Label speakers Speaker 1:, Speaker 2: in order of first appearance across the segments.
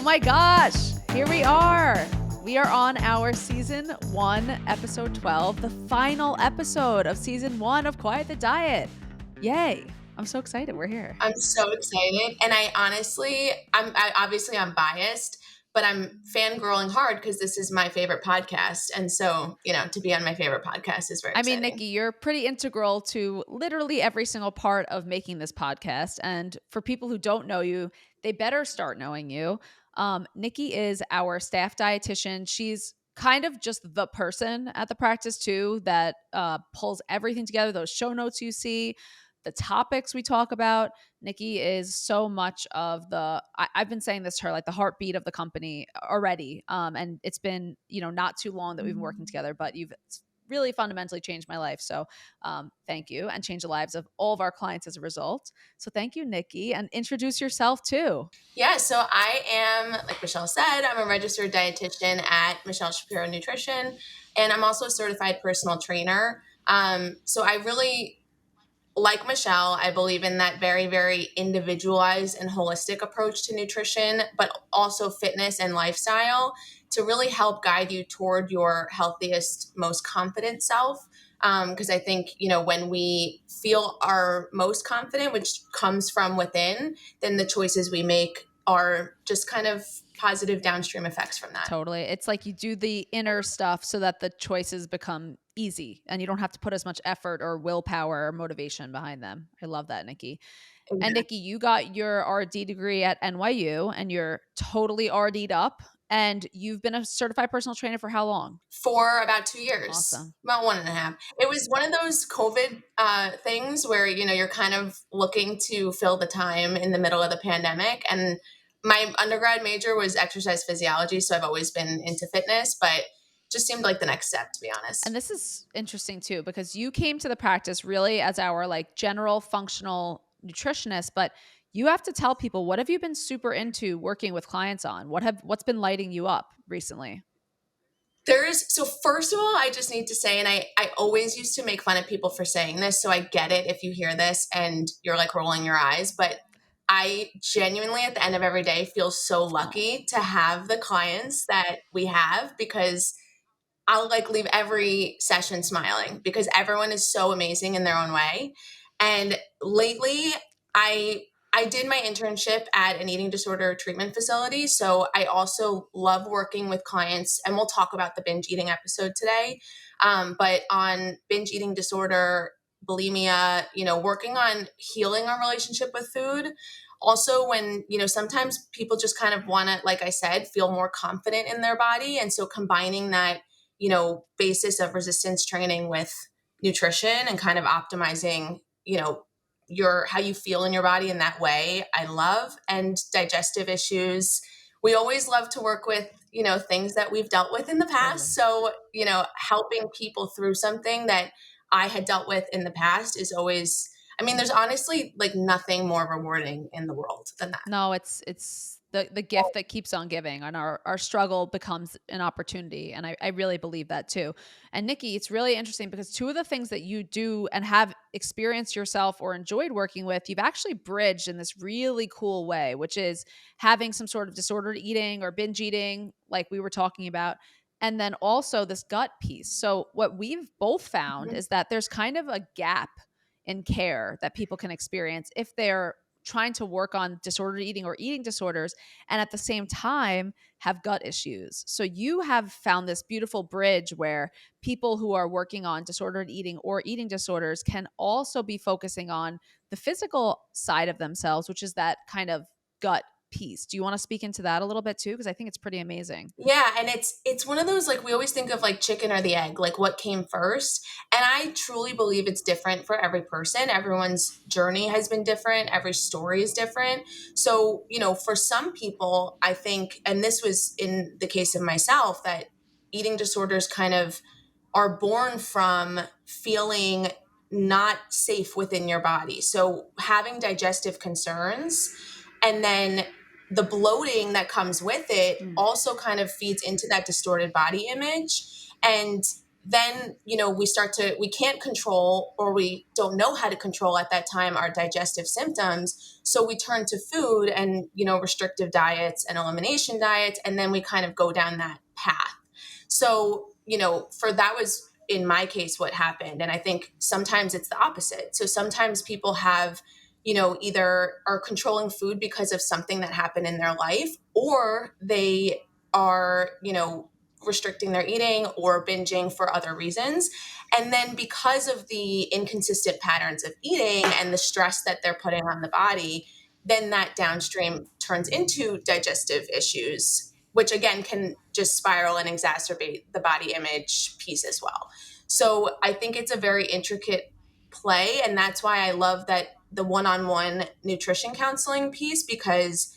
Speaker 1: my gosh, here we are. We are on our season 1, episode 12, the final episode of season 1 of Quiet the Diet. Yay. I'm so excited. We're here.
Speaker 2: I'm so excited. And I'm biased, but I'm fangirling hard because this is my favorite podcast. And so, to be on my favorite podcast is very exciting.
Speaker 1: Nicki, you're pretty integral to literally every single part of making this podcast. And for people who don't know you, they better start knowing you. Nicki is our staff dietitian. She's kind of just the person at the practice too that pulls everything together, those show notes you see, the topics we talk about. Nicki is so much of I've been saying this to her, like the heartbeat of the company already. And it's been, not too long that we've been working together, but you've really fundamentally changed my life. So thank you, and changed the lives of all of our clients as a result. So thank you, Nicki, and introduce yourself too.
Speaker 2: Yeah, so I am, like Michelle said, I'm a registered dietitian at Michelle Shapiro Nutrition, and I'm also a certified personal trainer. So I really, like Michelle, I believe in that very, very individualized and holistic approach to nutrition, but also fitness and lifestyle to really help guide you toward your healthiest, most confident self. Because I think, when we feel our most confident, which comes from within, then the choices we make are just kind of positive downstream effects from that.
Speaker 1: Totally. It's like you do the inner stuff so that the choices become easy and you don't have to put as much effort or willpower or motivation behind them. I love that, Nicki.
Speaker 2: Exactly.
Speaker 1: And Nicki, you got your RD degree at NYU and you're totally RD'd up. And you've been a certified personal trainer for how long?
Speaker 2: For about 2 years.
Speaker 1: Awesome.
Speaker 2: About 1.5. It was one of those COVID things where, you're kind of looking to fill the time in the middle of the pandemic. And my undergrad major was exercise physiology, so I've always been into fitness, but just seemed like the next step, to be honest.
Speaker 1: And this is interesting too, because you came to the practice really as our general functional nutritionist, but you have to tell people, what have you been super into working with clients on? What's been lighting you up recently?
Speaker 2: So first of all, I just need to say, and I always used to make fun of people for saying this, so I get it if you hear this and you're like rolling your eyes, but I genuinely at the end of every day feel so lucky to have the clients that we have, because I'll leave every session smiling because everyone is so amazing in their own way. And lately I did my internship at an eating disorder treatment facility. So I also love working with clients, and we'll talk about the binge eating episode today. But on binge eating disorder, bulimia, working on healing our relationship with food. Also, when, sometimes people just kind of want to, like I said, feel more confident in their body. And so combining that, basis of resistance training with nutrition and kind of optimizing, how you feel in your body in that way, I love. And digestive issues, we always love to work with, things that we've dealt with in the past.
Speaker 1: Totally.
Speaker 2: So, helping people through something that I had dealt with in the past is always, there's honestly nothing more rewarding in the world than that.
Speaker 1: No, it's the gift that keeps on giving, and our struggle becomes an opportunity. And I really believe that too. And Nicki, it's really interesting because two of the things that you do and have experienced yourself or enjoyed working with, you've actually bridged in this really cool way, which is having some sort of disordered eating or binge eating, like we were talking about. And then also this gut piece. So what we've both found is that there's kind of a gap in care that people can experience if they're trying to work on disordered eating or eating disorders and at the same time have gut issues. So you have found this beautiful bridge where people who are working on disordered eating or eating disorders can also be focusing on the physical side of themselves, which is that kind of gut piece. Do you want to speak into that a little bit too? Because I think it's pretty amazing.
Speaker 2: Yeah, and it's one of those, we always think of chicken or the egg, what came first. And I truly believe it's different for every person. Everyone's journey has been different. Every story is different. So, for some people, I think, and this was in the case of myself, that eating disorders kind of are born from feeling not safe within your body. So having digestive concerns, and then the bloating that comes with it also kind of feeds into that distorted body image. And, then, we can't control, or we don't know how to control at that time, our digestive symptoms. So we turn to food and, restrictive diets and elimination diets. And then we kind of go down that path. So, for that was in my case what happened. And I think sometimes it's the opposite. So sometimes people have, either are controlling food because of something that happened in their life, or they are, restricting their eating or binging for other reasons. And then because of the inconsistent patterns of eating and the stress that they're putting on the body, then that downstream turns into digestive issues, which again can just spiral and exacerbate the body image piece as well. So I think it's a very intricate play. And that's why I love that the one-on-one nutrition counseling piece, because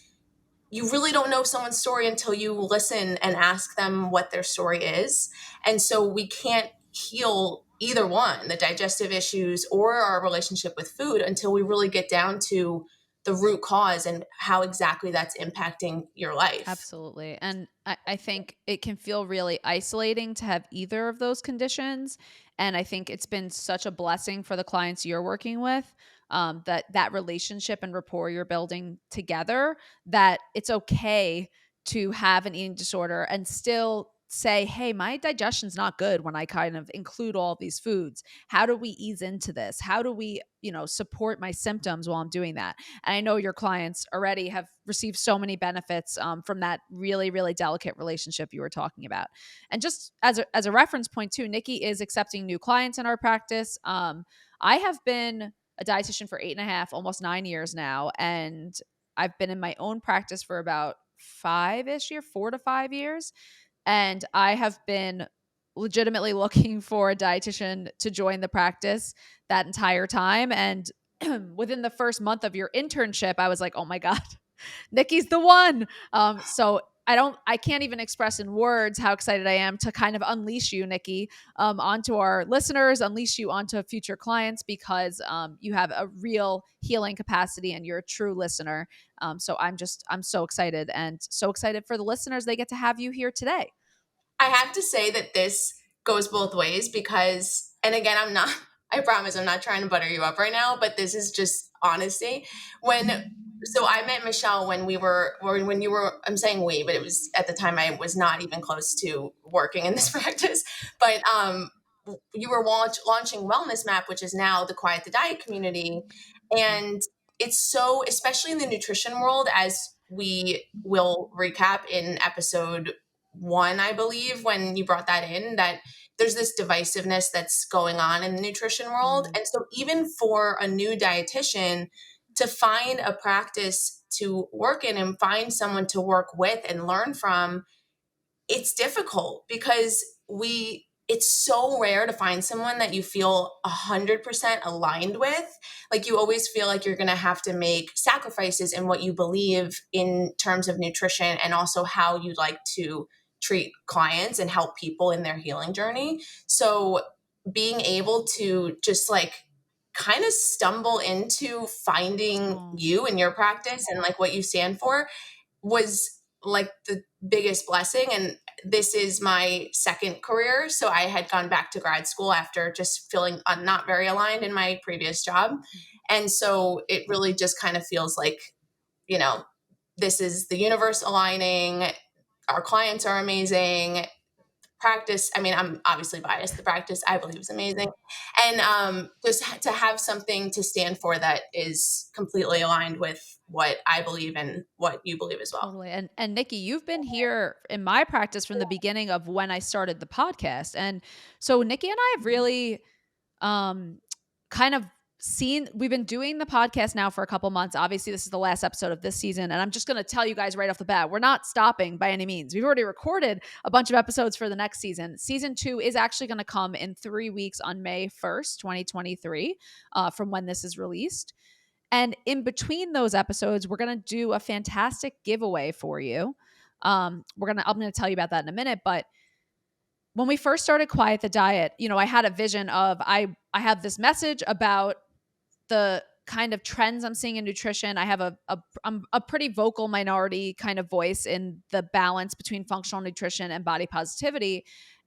Speaker 2: you really don't know someone's story until you listen and ask them what their story is. And so we can't heal either one, the digestive issues or our relationship with food, until we really get down to the root cause and how exactly that's impacting your life.
Speaker 1: Absolutely. And I think it can feel really isolating to have either of those conditions. And I think it's been such a blessing for the clients you're working with, that relationship and rapport you're building together, that it's okay to have an eating disorder and still say, hey, my digestion's not good when I kind of include all these foods. How do we ease into this? How do we, support my symptoms while I'm doing that? And I know your clients already have received so many benefits, from that really, really delicate relationship you were talking about. And just as a reference point too, Nicki is accepting new clients in our practice. I have been a dietitian for 8.5, almost 9 years now. And I've been in my own practice for about 4 to 5 years. And I have been legitimately looking for a dietitian to join the practice that entire time. And within the first month of your internship, I was like, oh my God, Nicki's the one. So I can't even express in words how excited I am to kind of unleash you, Nicki, onto our listeners, unleash you onto future clients, because you have a real healing capacity and you're a true listener. So I'm so excited, and so excited for the listeners. They get to have you here today.
Speaker 2: I have to say that this goes both ways because, and again, I promise I'm not trying to butter you up right now, but this is just honesty. So I met Michelle when you were, I'm saying we, but it was at the time I was not even close to working in this practice, but, you were launching Wellness Map, which is now the Quiet the Diet community. And it's so, especially in the nutrition world, as we will recap in episode one, I believe, when you brought that in, that there's this divisiveness that's going on in the nutrition world.
Speaker 1: Mm,
Speaker 2: And so, even for a new dietitian to find a practice to work in and find someone to work with and learn from, it's difficult because it's so rare to find someone that you feel 100% aligned with. Like, you always feel like you're going to have to make sacrifices in what you believe in terms of nutrition, and also how you like to treat clients and help people in their healing journey. So being able to just like kind of stumble into finding
Speaker 1: oh,
Speaker 2: you and your practice and like what you stand for was like the biggest blessing. And this is my second career. So I had gone back to grad school after just feeling not very aligned in my previous job. And so it really just kind of feels like, you know, this is the universe aligning. Our clients are amazing. Practice, I mean, I'm obviously biased. The practice I believe is amazing. And just to have something to stand for that is completely aligned with what I believe and what you believe as well.
Speaker 1: totally. And Nikki, you've been here in my practice from the beginning of when I started the podcast. And so Nikki and I have really, um, kind of we've been doing the podcast now for a couple months. Obviously, this is the last episode of this season. And I'm just going to tell you guys right off the bat, we're not stopping by any means. We've already recorded a bunch of episodes for the next season. Season 2 is actually going to come in 3 weeks on May 1st, 2023, from when this is released. And in between those episodes, we're going to do a fantastic giveaway for you. I'm going to tell you about that in a minute, but when we first started Quiet the Diet, I had a vision of I have this message about the kind of trends I'm seeing in nutrition. I have I'm a pretty vocal minority kind of voice in the balance between functional nutrition and body positivity.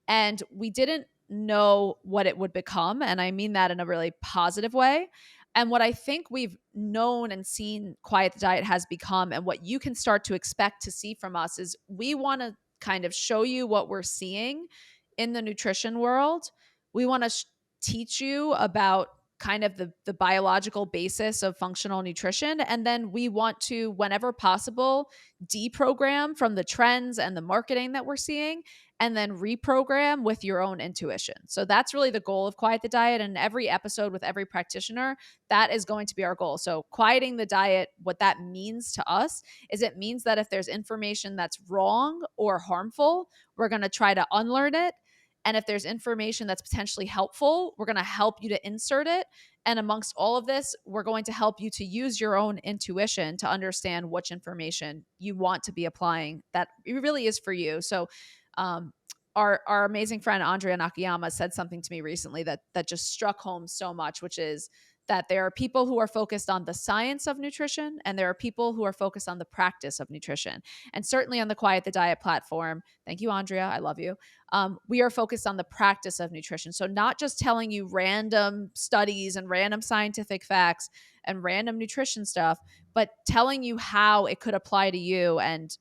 Speaker 1: And we didn't know what it would become. And I mean that in a really positive way. And what I think we've known and seen Quiet the Diet has become, and what you can start to expect to see from us, is we want to kind of show you what we're seeing in the nutrition world. We want to teach you about kind of the biological basis of functional nutrition. And then we want to, whenever possible, deprogram from the trends and the marketing that we're seeing, and then reprogram with your own intuition. So that's really the goal of Quiet the Diet. And every episode with every practitioner, that is going to be our goal. So quieting the diet, what that means to us is it means that if there's information that's wrong or harmful, we're going to try to unlearn it. And if there's information that's potentially helpful, we're going to help you to insert it. And amongst all of this, we're going to help you to use your own intuition to understand which information you want to be applying that really is for you. So, um, our amazing friend Andrea Nakayama said something to me recently that just struck home so much, which is that there are people who are focused on the science of nutrition, and there are people who are focused on the practice of nutrition. And certainly on the Quiet the Diet platform, thank you, Andrea, I love you. We are focused on the practice of nutrition. So not just telling you random studies and random scientific facts and random nutrition stuff, but telling you how it could apply to you. And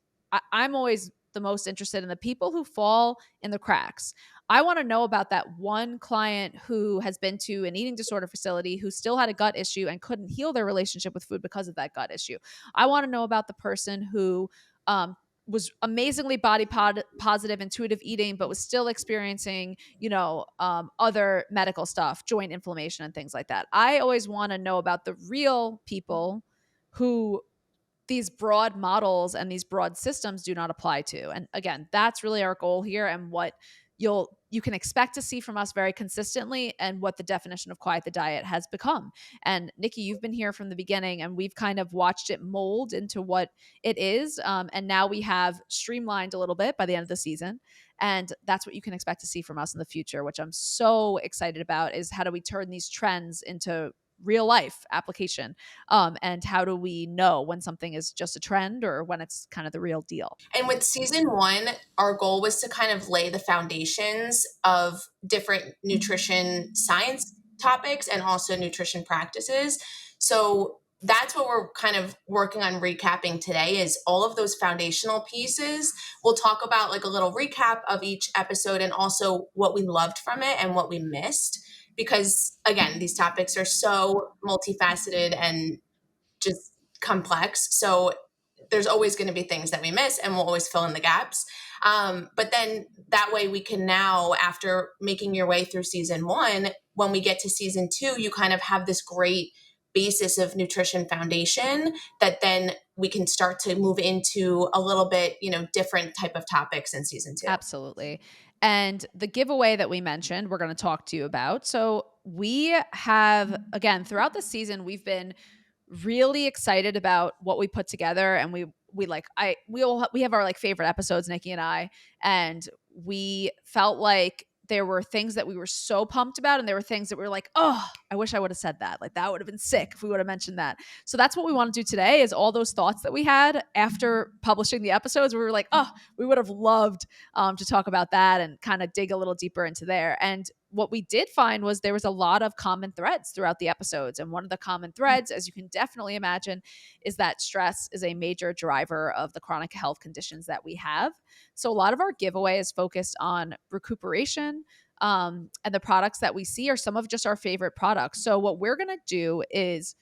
Speaker 1: I'm always the most interested in the people who fall in the cracks. I want to know about that one client who has been to an eating disorder facility who still had a gut issue and couldn't heal their relationship with food because of that gut issue. I want to know about the person who was amazingly positive, intuitive eating, but was still experiencing, other medical stuff, joint inflammation and things like that. I always want to know about the real people who these broad models and these broad systems do not apply to. And again, that's really our goal here, and what you can expect to see from us very consistently, and what the definition of Quiet the Diet has become. And Nicki, you've been here from the beginning, and we've kind of watched it mold into what it is. And now we have streamlined a little bit by the end of the season. And that's what you can expect to see from us in the future, which I'm so excited about, is how do we turn these trends into real life application, and how do we know when something is just a trend or when it's kind of the real deal.
Speaker 2: And with season one, our goal was to kind of lay the foundations of different nutrition science topics and also nutrition practices. So that's what we're kind of working on recapping today, is all of those foundational pieces. We'll talk about like a little recap of each episode, and also what we loved from it and what we missed. Because again, these topics are so multifaceted and just complex. So there's always going to be things that we miss, and we'll always fill in the gaps. But then that way we can now, after making your way through season one, when we get to season two, you kind of have this great basis of nutrition foundation that then we can start to move into a little bit, different type of topics in season two.
Speaker 1: Absolutely. And the giveaway that we mentioned, we're going to talk to you about. So we have, again, throughout the season, we've been really excited about what we put together, and we have our like favorite episodes, Nicki and I, and we felt like there were things that we were so pumped about, and there were things that we were like, oh, I wish I would have said that. Like, that would have been sick if we would have mentioned that. So that's what we want to do today, is all those thoughts that we had after publishing the episodes. We were like, oh, we would have loved to talk about that and kind of dig a little deeper into there. And what we did find was there was a lot of common threads throughout the episodes. And one of the common threads, as you can definitely imagine, is that stress is a major driver of the chronic health conditions that we have. So a lot of our giveaway is focused on recuperation. And the products that we see are some of just our favorite products. So what we're going to do is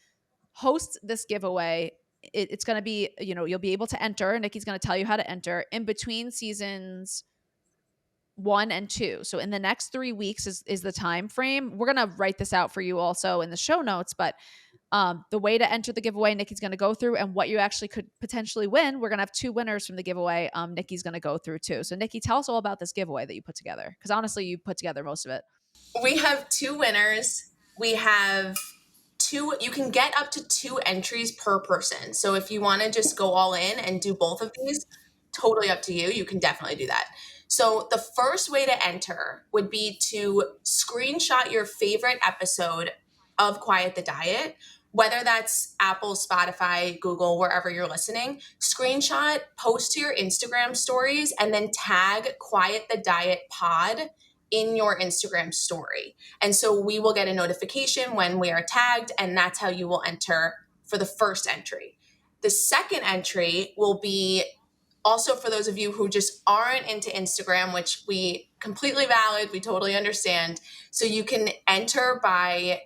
Speaker 1: host this giveaway. It's going to be, you'll be able to enter. Nicki's going to tell you how to enter in between seasons 1 and 2. So in the next 3 weeks is the time frame. We're going to write this out for you also in the show notes, but the way to enter the giveaway, Nicki's going to go through, and what you actually could potentially win. We're going to have 2 winners from the giveaway. Nicki's going to go through too. So Nicki, tell us all about this giveaway that you put together, because honestly, you put together most of it.
Speaker 2: We have 2 winners. We have you can get up to 2 entries per person. So if you want to just go all in and do both of these, totally up to you. You can definitely do that. So the first way to enter would be to screenshot your favorite episode of Quiet the Diet, whether that's Apple, Spotify, Google, wherever you're listening. Screenshot, post to your Instagram stories, and then tag Quiet the Diet Pod in your Instagram story. And so we will get a notification when we are tagged, and that's how you will enter for the first entry. The second entry will be also for those of you who just aren't into Instagram, which we completely valid, we totally understand. So you can enter by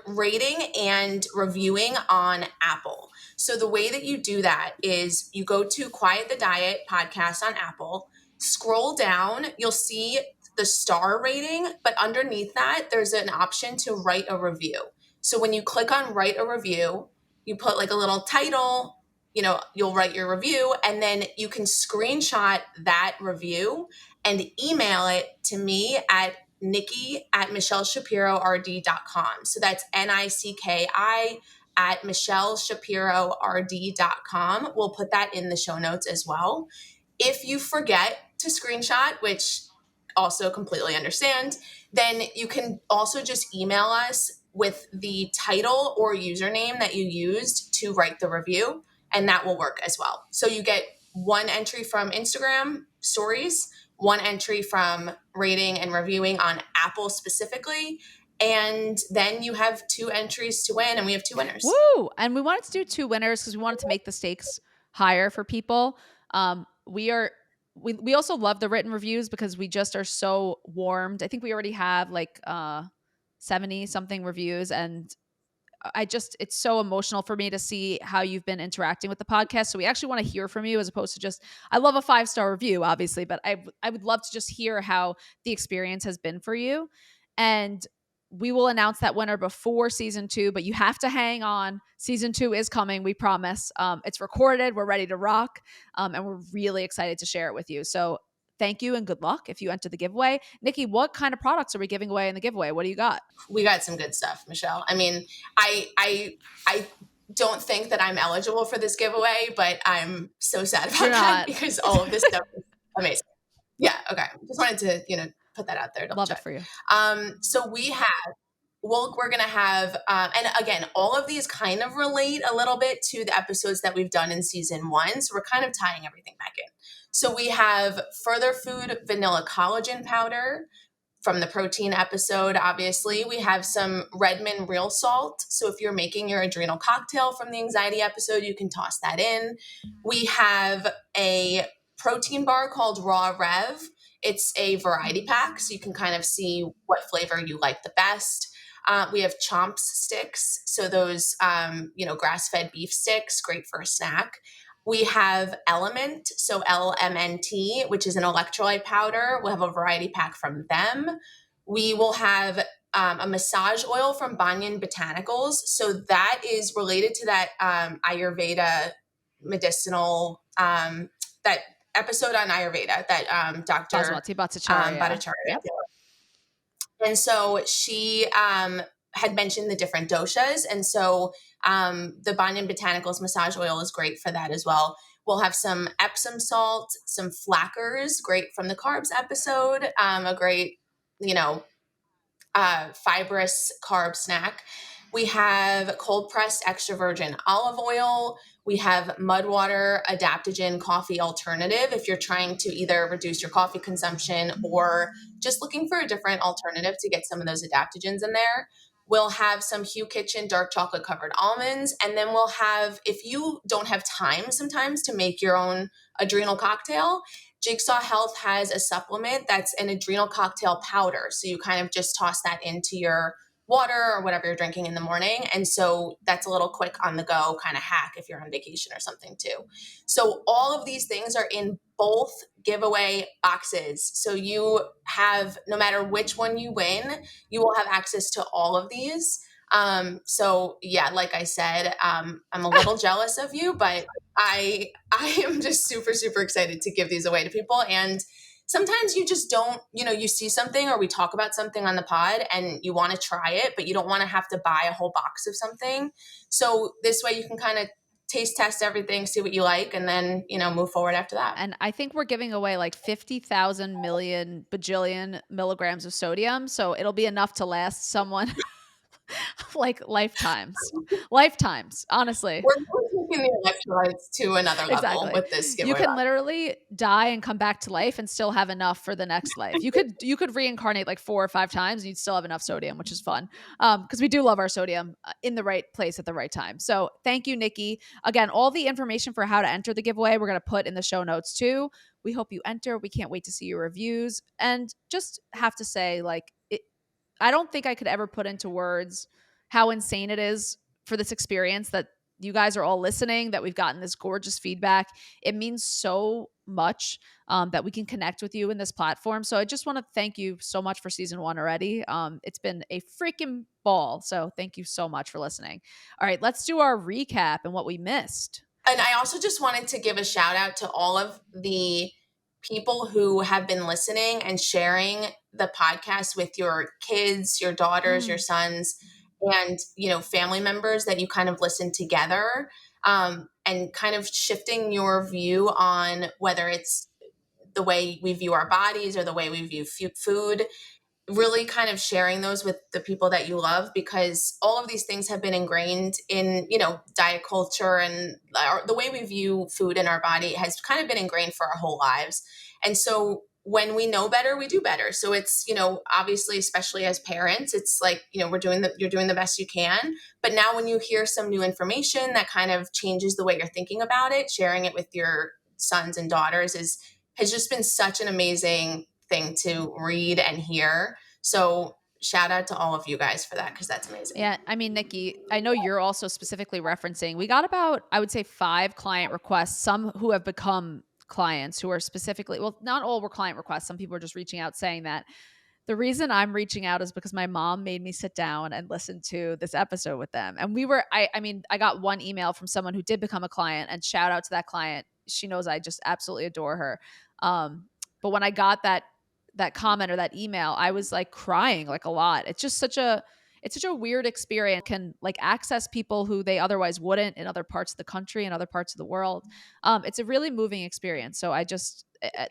Speaker 2: rating and reviewing on Apple. So the way that you do that is you go to Quiet the Diet podcast on Apple, scroll down, you'll see the star rating, but underneath that, there's an option to write a review. So when you click on write a review, you put like a little title, you'll write your review, and then you can screenshot that review and email it to me at Nicki at MichelleShapiroRD.com. So that's NICKI at MichelleShapiroRD.com. We'll put that in the show notes as well. If you forget to screenshot, which also completely understand, then you can also just email us with the title or username that you used to write the review, and that will work as well. So you get one entry from Instagram stories, one entry from rating and reviewing on Apple specifically, and then you have 2 entries to win, and we have 2 winners.
Speaker 1: Woo! And we wanted to do 2 winners because we wanted to make the stakes higher for people. We also love the written reviews because we just are so warmed. I think we already have like 70 something reviews, and it's so emotional for me to see how you've been interacting with the podcast. So we actually want to hear from you as opposed to just, I love a 5-star review, obviously, but I would love to just hear how the experience has been for you. And we will announce that winner before season 2, but you have to hang on. Season 2 is coming. We promise. It's recorded. We're ready to rock. And we're really excited to share it with you. So thank you and good luck if you enter the giveaway. Nicki, what kind of products are we giving away in the giveaway? What do you got?
Speaker 2: We got some good stuff, Michelle. I mean, I don't think that I'm eligible for this giveaway, but I'm so sad about that because all of this stuff is amazing. Yeah, okay. Just wanted to, put that out there.
Speaker 1: Love it for you.
Speaker 2: So we're going to have, and again, all of these kind of relate a little bit to the episodes that we've done in season 1. So we're kind of tying everything back in. So we have Further Food Vanilla Collagen Powder from the protein episode. Obviously, we have some Redmond Real Salt. So if you're making your adrenal cocktail from the anxiety episode, you can toss that in. We have a protein bar called Raw Rev. It's a variety pack, so you can kind of see what flavor you like the best. We have Chomps sticks, so those grass-fed beef sticks, great for a snack. We have Element, so LMNT, which is an electrolyte powder. We'll have a variety pack from them. We will have a massage oil from Banyan Botanicals. So that is related to that Ayurveda medicinal, that episode on Ayurveda that Dr.
Speaker 1: Basmati Bhattacharya.
Speaker 2: Bhattacharya.
Speaker 1: Yep.
Speaker 2: And so she had mentioned the different doshas. And so the Banyan Botanicals massage oil is great for that as well. We'll have some Epsom salt, some Flackers, great from the carbs episode, a great, fibrous carb snack. We have cold pressed extra virgin olive oil. We have Mudwater adaptogen coffee alternative if you're trying to either reduce your coffee consumption or just looking for a different alternative to get some of those adaptogens in there. We'll have some Hue Kitchen dark chocolate covered almonds. And then we'll have, if you don't have time sometimes to make your own adrenal cocktail, Jigsaw Health has a supplement that's an adrenal cocktail powder. So you kind of just toss that into your water or whatever you're drinking in the morning. And so that's a little quick on the go kind of hack if you're on vacation or something too. So all of these things are in both giveaway boxes. So you have, no matter which one you win, you will have access to all of these. So yeah, like I said, I'm a little jealous of you, but I am just super, super excited to give these away to people. And sometimes you just don't, you see something or we talk about something on the pod and you want to try it, but you don't want to have to buy a whole box of something. So this way you can kind of taste test everything, see what you like, and then, move forward after that.
Speaker 1: And I think we're giving away like 50,000 million bajillion milligrams of sodium. So it'll be enough to last someone like lifetimes, honestly.
Speaker 2: We're taking the electrolytes to another level with this giveaway.
Speaker 1: You can literally die and come back to life and still have enough for the next life. You could reincarnate like 4 or 5 times and you'd still have enough sodium, which is fun. Because we do love our sodium in the right place at the right time. So thank you, Nicki. Again, all the information for how to enter the giveaway we're going to put in the show notes too. We hope you enter. We can't wait to see your reviews. And just have to say, like, I don't think I could ever put into words how insane it is for this experience that you guys are all listening, that we've gotten this gorgeous feedback. It means so much that we can connect with you in this platform. So I just want to thank you so much for season 1 already. It's been a freaking ball. So thank you so much for listening. All right, let's do our recap and what we missed.
Speaker 2: And I also just wanted to give a shout out to all of the people who have been listening and sharing the podcast with your kids, your daughters, your sons, and family members that you kind of listen together, and kind of shifting your view on whether it's the way we view our bodies or the way we view food, really kind of sharing those with the people that you love, because all of these things have been ingrained in diet culture, and the way we view food in our body has kind of been ingrained for our whole lives. And so when we know better, we do better. So it's obviously, especially as parents, it's like you're doing the best you can. But now when you hear some new information that kind of changes the way you're thinking about it, sharing it with your sons and daughters has just been such an amazing thing to read and hear. So shout out to all of you guys for that, because that's amazing.
Speaker 1: Yeah, I mean, Nicki, I know you're also specifically referencing, we got about, I would say, 5 client requests, some who have become clients who are specifically, well, not all were client requests. Some people are just reaching out saying that. The reason I'm reaching out is because my mom made me sit down and listen to this episode with them. And I mean, I got one email from someone who did become a client, and shout out to that client. She knows I just absolutely adore her. But when I got that comment or that email, I was like crying like a lot. It's such a weird experience. Can like access people who they otherwise wouldn't in other parts of the country and other parts of the world. It's a really moving experience. So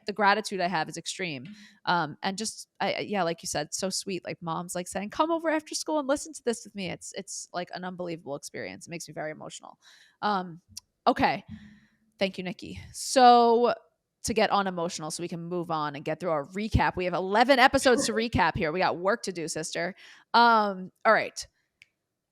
Speaker 1: the gratitude I have is extreme. And just yeah, like you said, so sweet. Like mom's like saying, "Come over after school and listen to this with me." It's like an unbelievable experience. It makes me very emotional. Okay, thank you, Nicki. So to get unemotional, so we can move on and get through our recap. We have 11 episodes to recap here. We got work to do, sister. All right.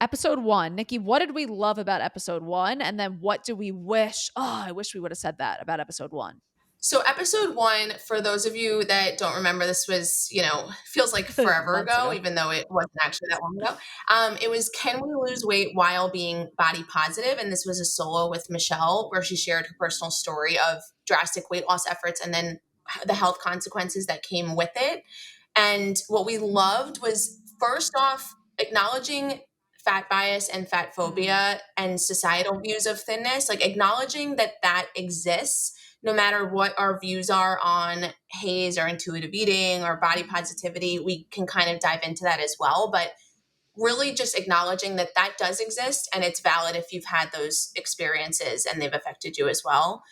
Speaker 1: Episode 1, Nicki, what did we love about episode 1? And then what do we wish? Oh, I wish we would have said that about episode 1.
Speaker 2: So episode 1, for those of you that don't remember, this was, feels like forever
Speaker 1: Months
Speaker 2: ago,
Speaker 1: ago.
Speaker 2: even though it wasn't actually that long ago. It was Can We Lose Weight While Being Body Positive? And this was a solo with Michelle where she shared her personal story of drastic weight loss efforts and then the health consequences that came with it. And what we loved was, first off, acknowledging fat bias and fat phobia and societal views of thinness, like acknowledging that that exists no matter what our views are on haze or intuitive eating or body positivity. We can kind of dive into that as well. But really just acknowledging that that does exist, and it's valid if you've had those experiences and they've affected you as well.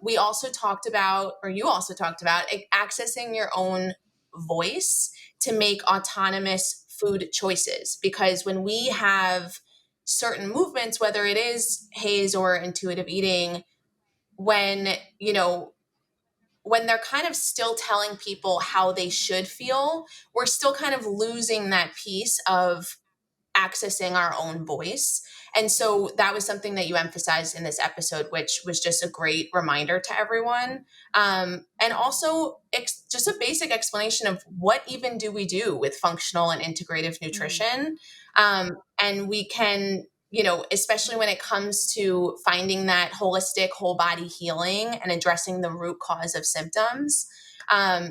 Speaker 2: We also talked about, or you also talked about, accessing your own voice to make autonomous food choices. Because when we have certain movements, whether it is haze or intuitive eating, when, when they're kind of still telling people how they should feel, we're still kind of losing that piece of accessing our own voice. And so that was something that you emphasized in this episode, which was just a great reminder to everyone. And also just a basic explanation of what even do we do with functional and integrative nutrition. And we can, especially when it comes to finding that holistic whole body healing and addressing the root cause of symptoms.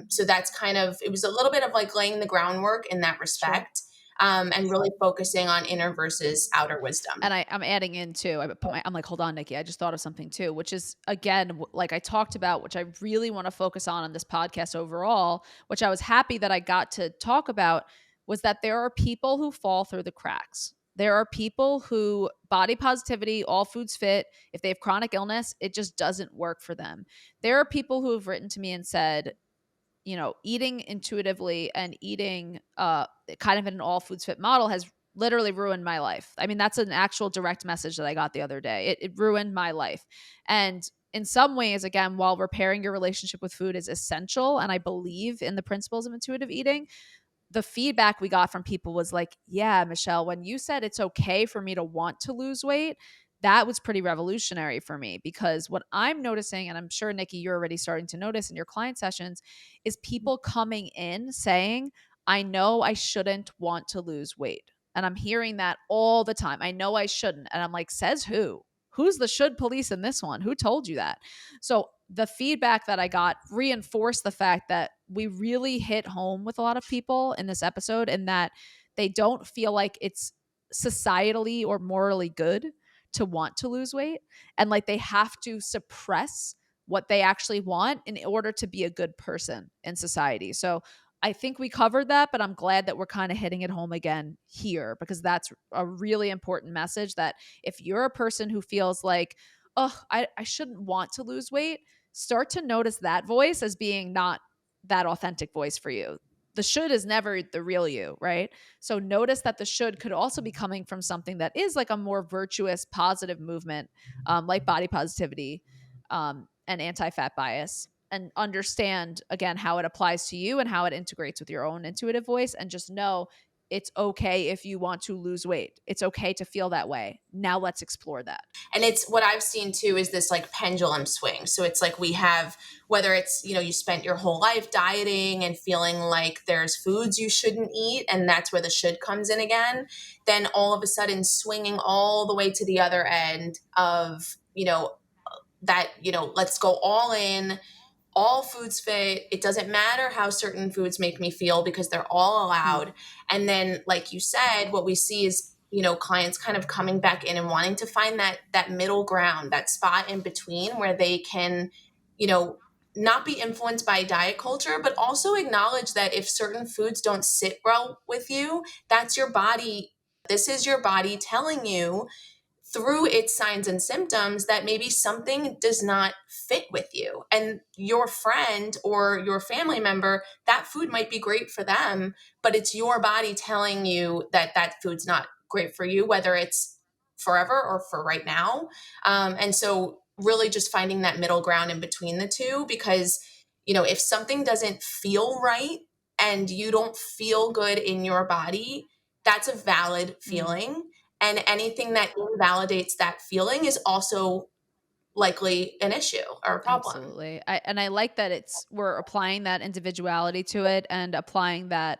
Speaker 2: So that's kind of, it was a little bit of like laying the groundwork in that respect.
Speaker 1: Sure.
Speaker 2: And really focusing on inner versus outer wisdom.
Speaker 1: And I'm adding in too. I'm like, hold on, Nicki. I just thought of something too, which is again, like I talked about, which I really want to focus on this podcast overall, which I was happy that I got to talk about, was that there are people who fall through the cracks. There are people who body positivity, all foods fit. If they have chronic illness, it just doesn't work for them. There are people who have written to me and said, eating intuitively and eating kind of in an all foods fit model has literally ruined my life. I mean, that's an actual direct message that I got the other day. It ruined my life. And in some ways, again, while repairing your relationship with food is essential, and I believe in the principles of intuitive eating, the feedback we got from people was like, yeah, Michelle, when you said it's okay for me to want to lose weight, that was pretty revolutionary for me, because what I'm noticing, and I'm sure, Nikki, you're already starting to notice in your client sessions, is people coming in saying, I know I shouldn't want to lose weight. And I'm hearing that all the time. I know I shouldn't. And I'm like, says who? Who's the should police in this one? Who told you that? So the feedback that I got reinforced the fact that we really hit home with a lot of people in this episode, and that they don't feel like it's societally or morally good to want to lose weight, and like they have to suppress what they actually want in order to be a good person in society. So I think we covered that, but I'm glad that we're kind of hitting it home again here, because that's a really important message, that if you're a person who feels like, oh, I shouldn't want to lose weight, start to notice that voice as being not that authentic voice for you. The should is never the real you, right? So notice that the should could also be coming from something that is like a more virtuous, positive movement, like body positivity, and anti fat bias. And understand again how it applies to you and how it integrates with your own intuitive voice. And just know it's okay if you want to lose weight. It's okay to feel that way. Now let's explore that.
Speaker 2: And it's what I've seen too is this like pendulum swing. So it's like we have, whether it's, you spent your whole life dieting and feeling like there's foods you shouldn't eat, and that's where the should comes in again, then all of a sudden swinging all the way to the other end of, that, let's go all in, all foods fit. It doesn't matter how certain foods make me feel because they're all
Speaker 1: Mm,
Speaker 2: allowed. And then, like you said, what we see is, clients kind of coming back in and wanting to find that middle ground, that spot in between where they can, you know, not be influenced by diet culture, but also acknowledge that if certain foods don't sit well with you, that's your body. This is your body telling you through its signs and symptoms that maybe something does not fit with you. And your friend or your family member, that food might be great for them, but it's your body telling you that that food's not great for you, whether it's forever or for right now. And so, really just finding that middle ground in between the two, because, if something doesn't feel right and you don't feel good in your body, that's a valid
Speaker 1: mm.
Speaker 2: feeling, and anything that invalidates that feeling is also likely an issue or a problem.
Speaker 1: Absolutely. I like that we're applying that individuality to it and applying that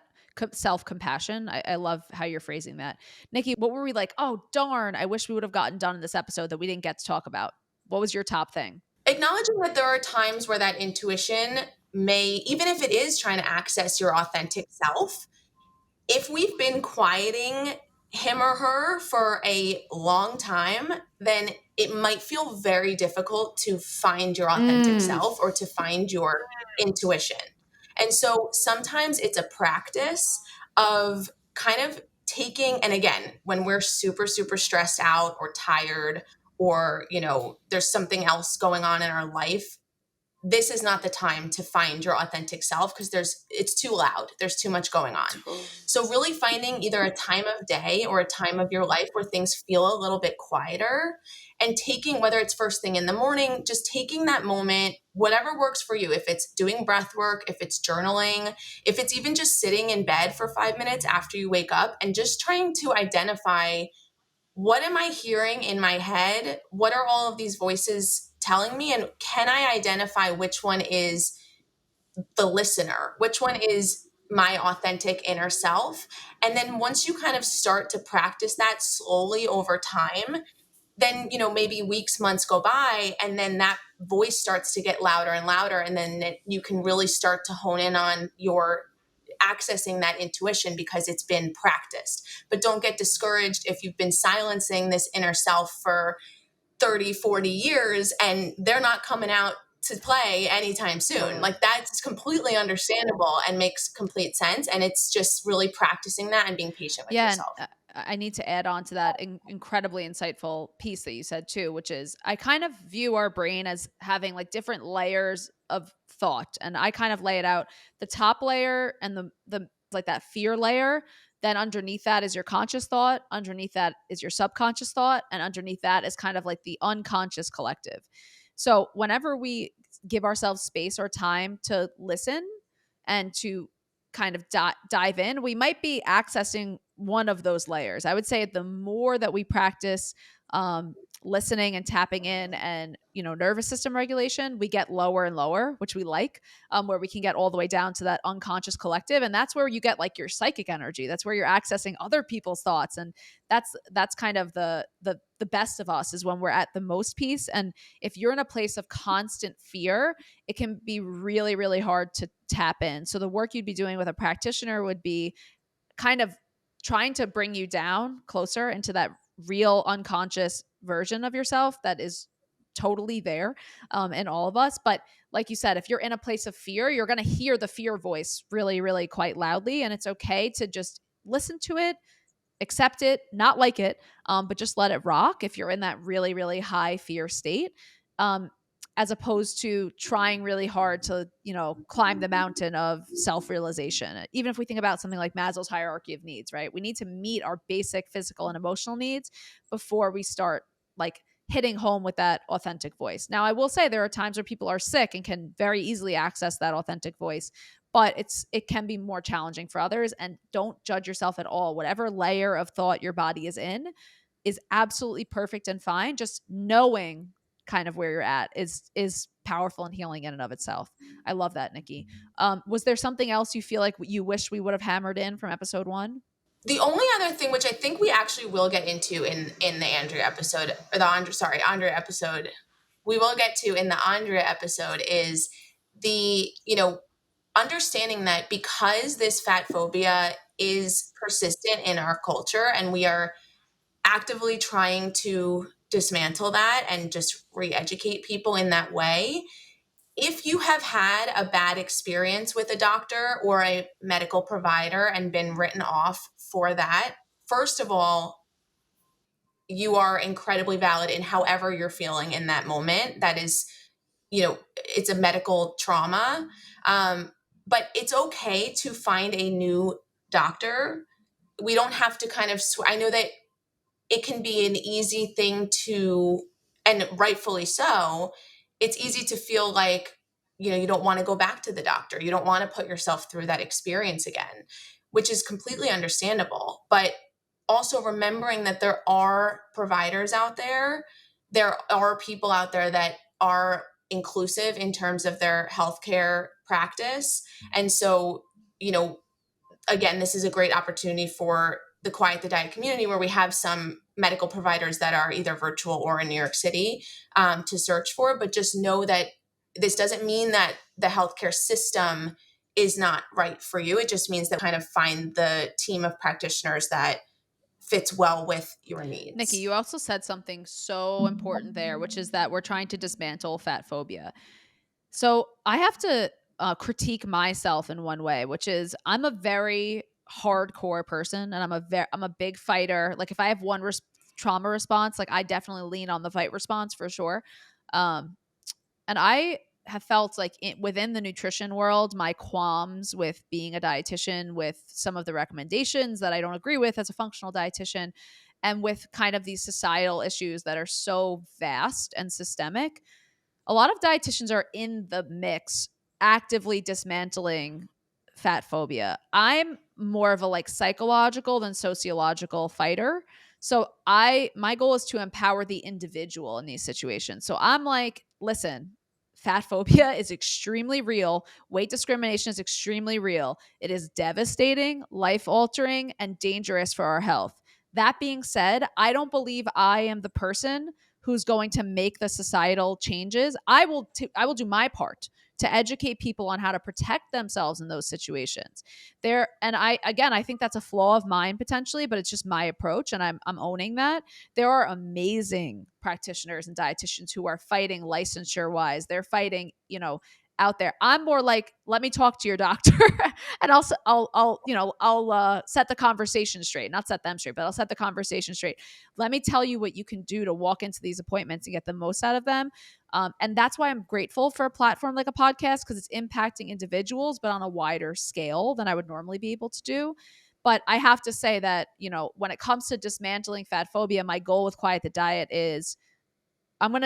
Speaker 1: self-compassion. I love how you're phrasing that. Nikki, what were we like, oh darn, I wish we would have gotten done in this episode that we didn't get to talk about? What was your top thing?
Speaker 2: Acknowledging that there are times where that intuition may, even if it is trying to access your authentic self, if we've been quieting him or her for a long time, then it might feel very difficult to find your authentic
Speaker 1: Mm,
Speaker 2: self or to find your intuition. And so sometimes it's a practice of kind of taking, and again, when we're super, super stressed out or tired, or, there's something else going on in our life, this is not the time to find your authentic self because it's too loud. There's too much going on. So really finding either a time of day or a time of your life where things feel a little bit quieter, and taking, whether it's first thing in the morning, just taking that moment, whatever works for you. If it's doing breath work, if it's journaling, if it's even just sitting in bed for 5 minutes after you wake up and just trying to identify, what am I hearing in my head? What are all of these voices telling me? And can I identify which one is the listener? Which one is my authentic inner self? And then once you kind of start to practice that slowly over time, then, maybe weeks, months go by, and then that voice starts to get louder and louder. And then you can really start to hone in on your accessing that intuition because it's been practiced. But don't get discouraged if you've been silencing this inner self for 30, 40 years and they're not coming out to play anytime soon.
Speaker 1: totally.
Speaker 2: Like, that's completely understandable and makes complete sense. And it's just really practicing that and being patient with
Speaker 1: Yeah, and
Speaker 2: yourself.
Speaker 1: I need to add on to that incredibly insightful piece that you said too, which is I kind of view our brain as having like different layers of thought, and I kind of lay it out: the top layer and the like that fear layer. Then underneath that is your conscious thought. Underneath that is your subconscious thought, and underneath that is kind of like the unconscious collective. So whenever we give ourselves space or time to listen and to kind of dive in, we might be accessing one of those layers. I would say the more that we practice um, listening and tapping in and, nervous system regulation, we get lower and lower, which we like, where we can get all the way down to that unconscious collective. And that's where you get like your psychic energy. That's where you're accessing other people's thoughts. And that's kind of the best of us, is when we're at the most peace. And if you're in a place of constant fear, it can be really, really hard to tap in. So the work you'd be doing with a practitioner would be kind of trying to bring you down closer into that real unconscious version of yourself that is totally there in all of us. But like you said, if you're in a place of fear, you're going to hear the fear voice really, really quite loudly. And it's okay to just listen to it, accept it, not like it, but just let it rock if you're in that really, really high fear state. Um, as opposed to trying really hard to, climb the mountain of self-realization. Even if we think about something like Maslow's hierarchy of needs, right? We need to meet our basic physical and emotional needs before we start like hitting home with that authentic voice. Now, I will say there are times where people are sick and can very easily access that authentic voice, but it can be more challenging for others. And don't judge yourself at all. Whatever layer of thought your body is in is absolutely perfect and fine. Just knowing kind of where you're at is powerful and healing in and of itself. I love that, Nikki. Was there something else you feel like you wish we would have hammered in from episode 1?
Speaker 2: The only other thing, which I think we actually will get into in the Andrea episode, or the Andrea episode, we will get to in the Andrea episode, is the understanding that because this fat phobia is persistent in our culture, and we are actively trying to dismantle that and just re-educate people in that way. If you have had a bad experience with a doctor or a medical provider and been written off for that, first of all, you are incredibly valid in however you're feeling in that moment. That is, it's a medical trauma. But it's okay to find a new doctor. We don't have to kind of, I know that it can be an easy thing to, and rightfully so, it's easy to feel like, you don't want to go back to the doctor. You don't want to put yourself through that experience again, which is completely understandable. But also remembering that there are providers out there, there are people out there that are inclusive in terms of their healthcare practice. And so, again, this is a great opportunity for the Quiet the Diet community, where we have some medical providers that are either virtual or in New York City to search for. But just know that this doesn't mean that the healthcare system is not right for you. It just means that kind of find the team of practitioners that fits well with your
Speaker 1: Nikki,
Speaker 2: needs.
Speaker 1: you also said something so important there, which is that we're trying to dismantle fat phobia. So I have to critique myself in one way, which is I'm a very hardcore person, and I'm a big fighter. Like if I have one trauma response, like I definitely lean on the fight response for sure. Um, and I have felt like within the nutrition world, my qualms with being a dietitian, with some of the recommendations that I don't agree with as a functional dietitian, and with kind of these societal issues that are so vast and systemic, a lot of dietitians are in the mix actively dismantling fat phobia. I'm more of a like psychological than sociological fighter. So my goal is to empower the individual in these situations. So I'm like, listen, fat phobia is extremely real. Weight discrimination is extremely real. It is devastating, life altering, and dangerous for our health. That being said, I don't believe I am the person who's going to make the societal changes. I will do my part to educate people on how to protect themselves in those situations. I think that's a flaw of mine potentially, but it's just my approach, and I'm owning that. There are amazing practitioners and dietitians who are fighting licensure wise. They're fighting, out there. I'm more like, let me talk to your doctor and I'll set the conversation straight, not set them straight, but I'll set the conversation straight. Let me tell you what you can do to walk into these appointments and get the most out of them. And that's why I'm grateful for a platform like a podcast, because it's impacting individuals, but on a wider scale than I would normally be able to do. But I have to say that, when it comes to dismantling fat phobia, my goal with Quiet the Diet is I want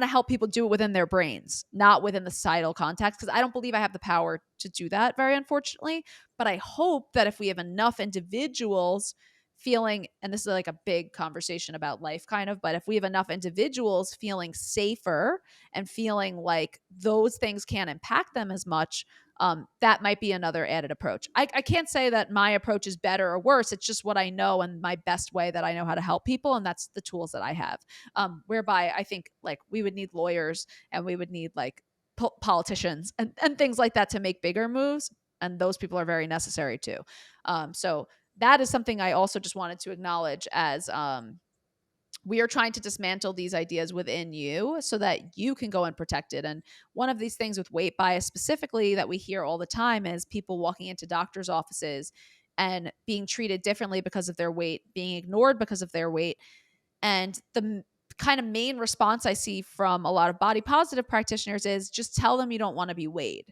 Speaker 1: to help people do it within their brains, not within the societal context, because I don't believe I have the power to do that, very unfortunately. But I hope that if we have enough individuals feeling, and this is like a big conversation about life kind of, but if we have enough individuals feeling safer and feeling like those things can't impact them as much, that might be another added approach. I can't say that my approach is better or worse. It's just what I know and my best way that I know how to help people. And that's the tools that I have. Whereby I think like we would need lawyers and we would need like politicians and things like that to make bigger moves. And those people are very necessary too. So that is something I also just wanted to acknowledge as we are trying to dismantle these ideas within you so that you can go and protect it. And one of these things with weight bias specifically that we hear all the time is people walking into doctors' offices and being treated differently because of their weight, being ignored because of their weight. And the kind of main response I see from a lot of body positive practitioners is just tell them you don't want to be weighed.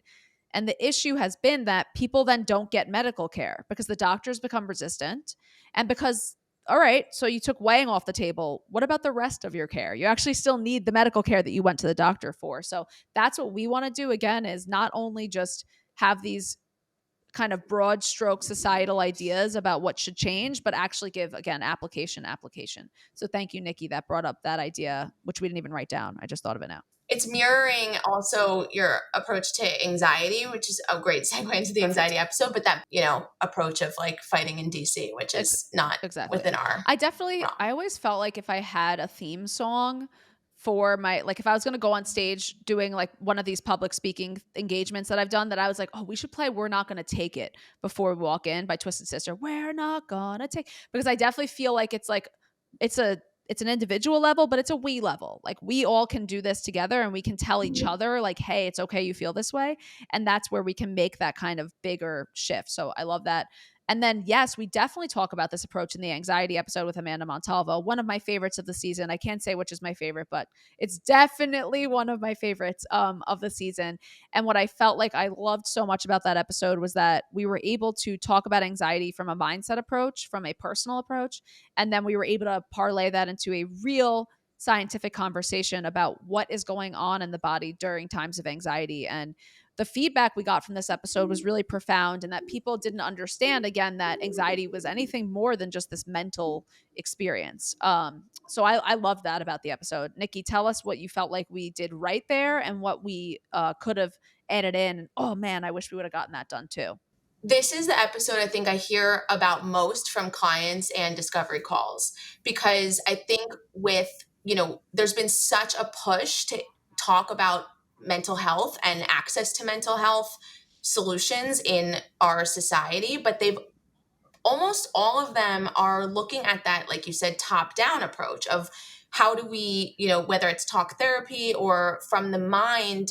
Speaker 1: And the issue has been that people then don't get medical care because the doctors become resistant and because all right, so you took weighing off the table. What about the rest of your care? You actually still need the medical care that you went to the doctor for. So that's what we want to do again is not only just have these kind of broad stroke societal ideas about what should change, but actually give again application. So thank you, Nikki, that brought up that idea, which we didn't even write down. I just thought of it now.
Speaker 2: It's mirroring also your approach to anxiety, which is a great segue into the
Speaker 1: Perfect.
Speaker 2: anxiety episode, but that, approach of like fighting in DC, which
Speaker 1: Ex-
Speaker 2: is not
Speaker 1: exactly.
Speaker 2: within our realm.
Speaker 1: I always felt like if I had a theme song for my, like if I was going to go on stage doing like one of these public speaking engagements that I've done, that I was like, oh, we should play We're Not Gonna Take It before we walk in by Twisted Sister. We're not gonna take, because I definitely feel like it's like, it's a, it's an individual level, but it's a we level. Like we all can do this together and we can tell each other like, hey, it's okay. You feel this way. And that's where we can make that kind of bigger shift. So I love that. And then, yes, we definitely talk about this approach in the anxiety episode with Amanda Montalvo, one of my favorites of the season. I can't say which is my favorite, but it's definitely one of my favorites of the season. And what I felt like I loved so much about that episode was that we were able to talk about anxiety from a mindset approach, from a personal approach. And then we were able to parlay that into a real scientific conversation about what is going on in the body during times of anxiety. And the feedback we got from this episode was really profound, and that people didn't understand again that anxiety was anything more than just this mental experience. So I love that about the episode. Nikki, tell us what you felt like we did right there and what we could have added in. Oh man, I wish we would have gotten that done too.
Speaker 2: This is the episode I think I hear about most from clients and discovery calls because I think there's been such a push to talk about mental health and access to mental health solutions in our society, but they've almost all of them are looking at that, like you said, top down approach of how do we, whether it's talk therapy or from the mind,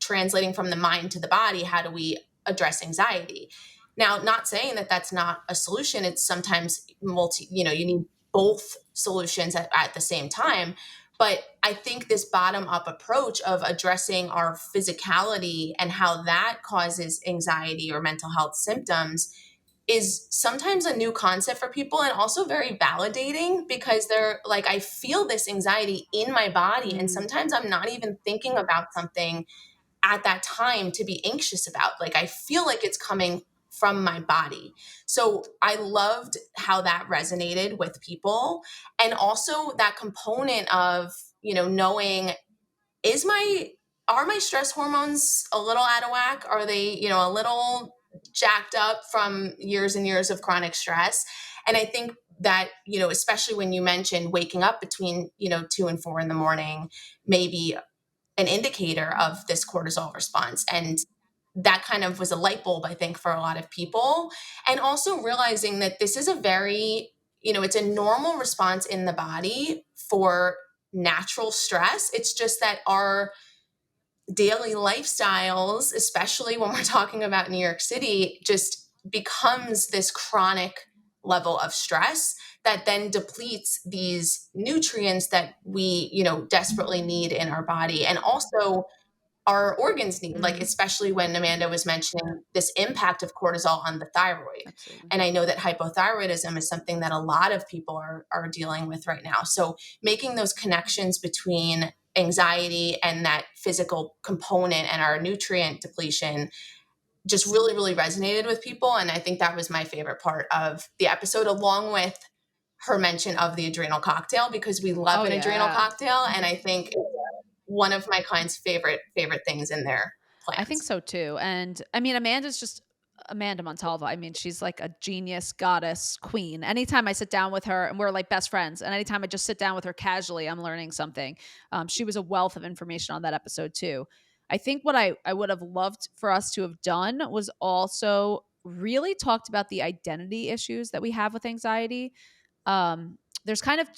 Speaker 2: translating from the mind to the body, how do we address anxiety? Now, not saying that that's not a solution. It's sometimes you need both solutions at the same time. But I think this bottom up approach of addressing our physicality and how that causes anxiety or mental health symptoms is sometimes a new concept for people and also very validating because they're like, I feel this anxiety in my body. And sometimes I'm not even thinking about something at that time to be anxious about. Like, I feel like it's coming from my body. So I loved how that resonated with people. And also that component of, knowing is my are my stress hormones a little out of whack? Are they, a little jacked up from years and years of chronic stress? And I think that, especially when you mentioned waking up between, 2 and 4 in the morning, maybe an indicator of this cortisol response. And that kind of was a light bulb, I think, for a lot of people. And also realizing that this is a very, it's a normal response in the body for natural stress. It's just that our daily lifestyles, especially when we're talking about New York City, just becomes this chronic level of stress that then depletes these nutrients that we, desperately need in our body. And also our organs need, like, especially when Amanda was mentioning this impact of cortisol on the thyroid.
Speaker 1: Absolutely.
Speaker 2: And I know that hypothyroidism is something that a lot of people are dealing with right now. So making those connections between anxiety and that physical component and our nutrient depletion just really, really resonated with people. And I think that was my favorite part of the episode, along with her mention of the adrenal cocktail, because we love
Speaker 1: Oh,
Speaker 2: an adrenal
Speaker 1: yeah.
Speaker 2: cocktail. And I think it's one of my clients' favorite things in their
Speaker 1: I think
Speaker 2: plans.
Speaker 1: so too. And I mean, Amanda's just Amanda Montalva. I mean, she's like a genius, goddess, queen. Anytime I sit down with her, and we're like best friends, and anytime I just sit down with her casually, I'm learning something. She was a wealth of information on that episode too. I think what I would have loved for us to have done was also really talked about the identity issues that we have with anxiety. There's kind of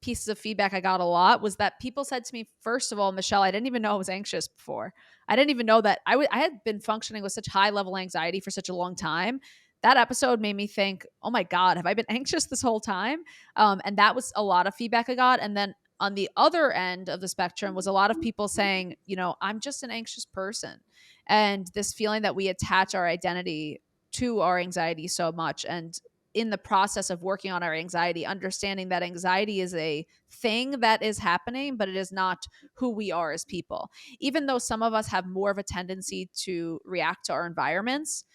Speaker 1: pieces of feedback I got a lot was that people said to me, first of all, Michelle, I didn't even know I was anxious before. I didn't even know that I had been functioning with such high level anxiety for such a long time. That episode made me think, oh my God, have I been anxious this whole time? And that was a lot of feedback I got. And then on the other end of the spectrum was a lot of people saying, I'm just an anxious person. And this feeling that we attach our identity to our anxiety so much. And in the process of working on our anxiety, understanding that anxiety is a thing that is happening, but it is not who we are as people. Even though some of us have more of a tendency to react to our environments,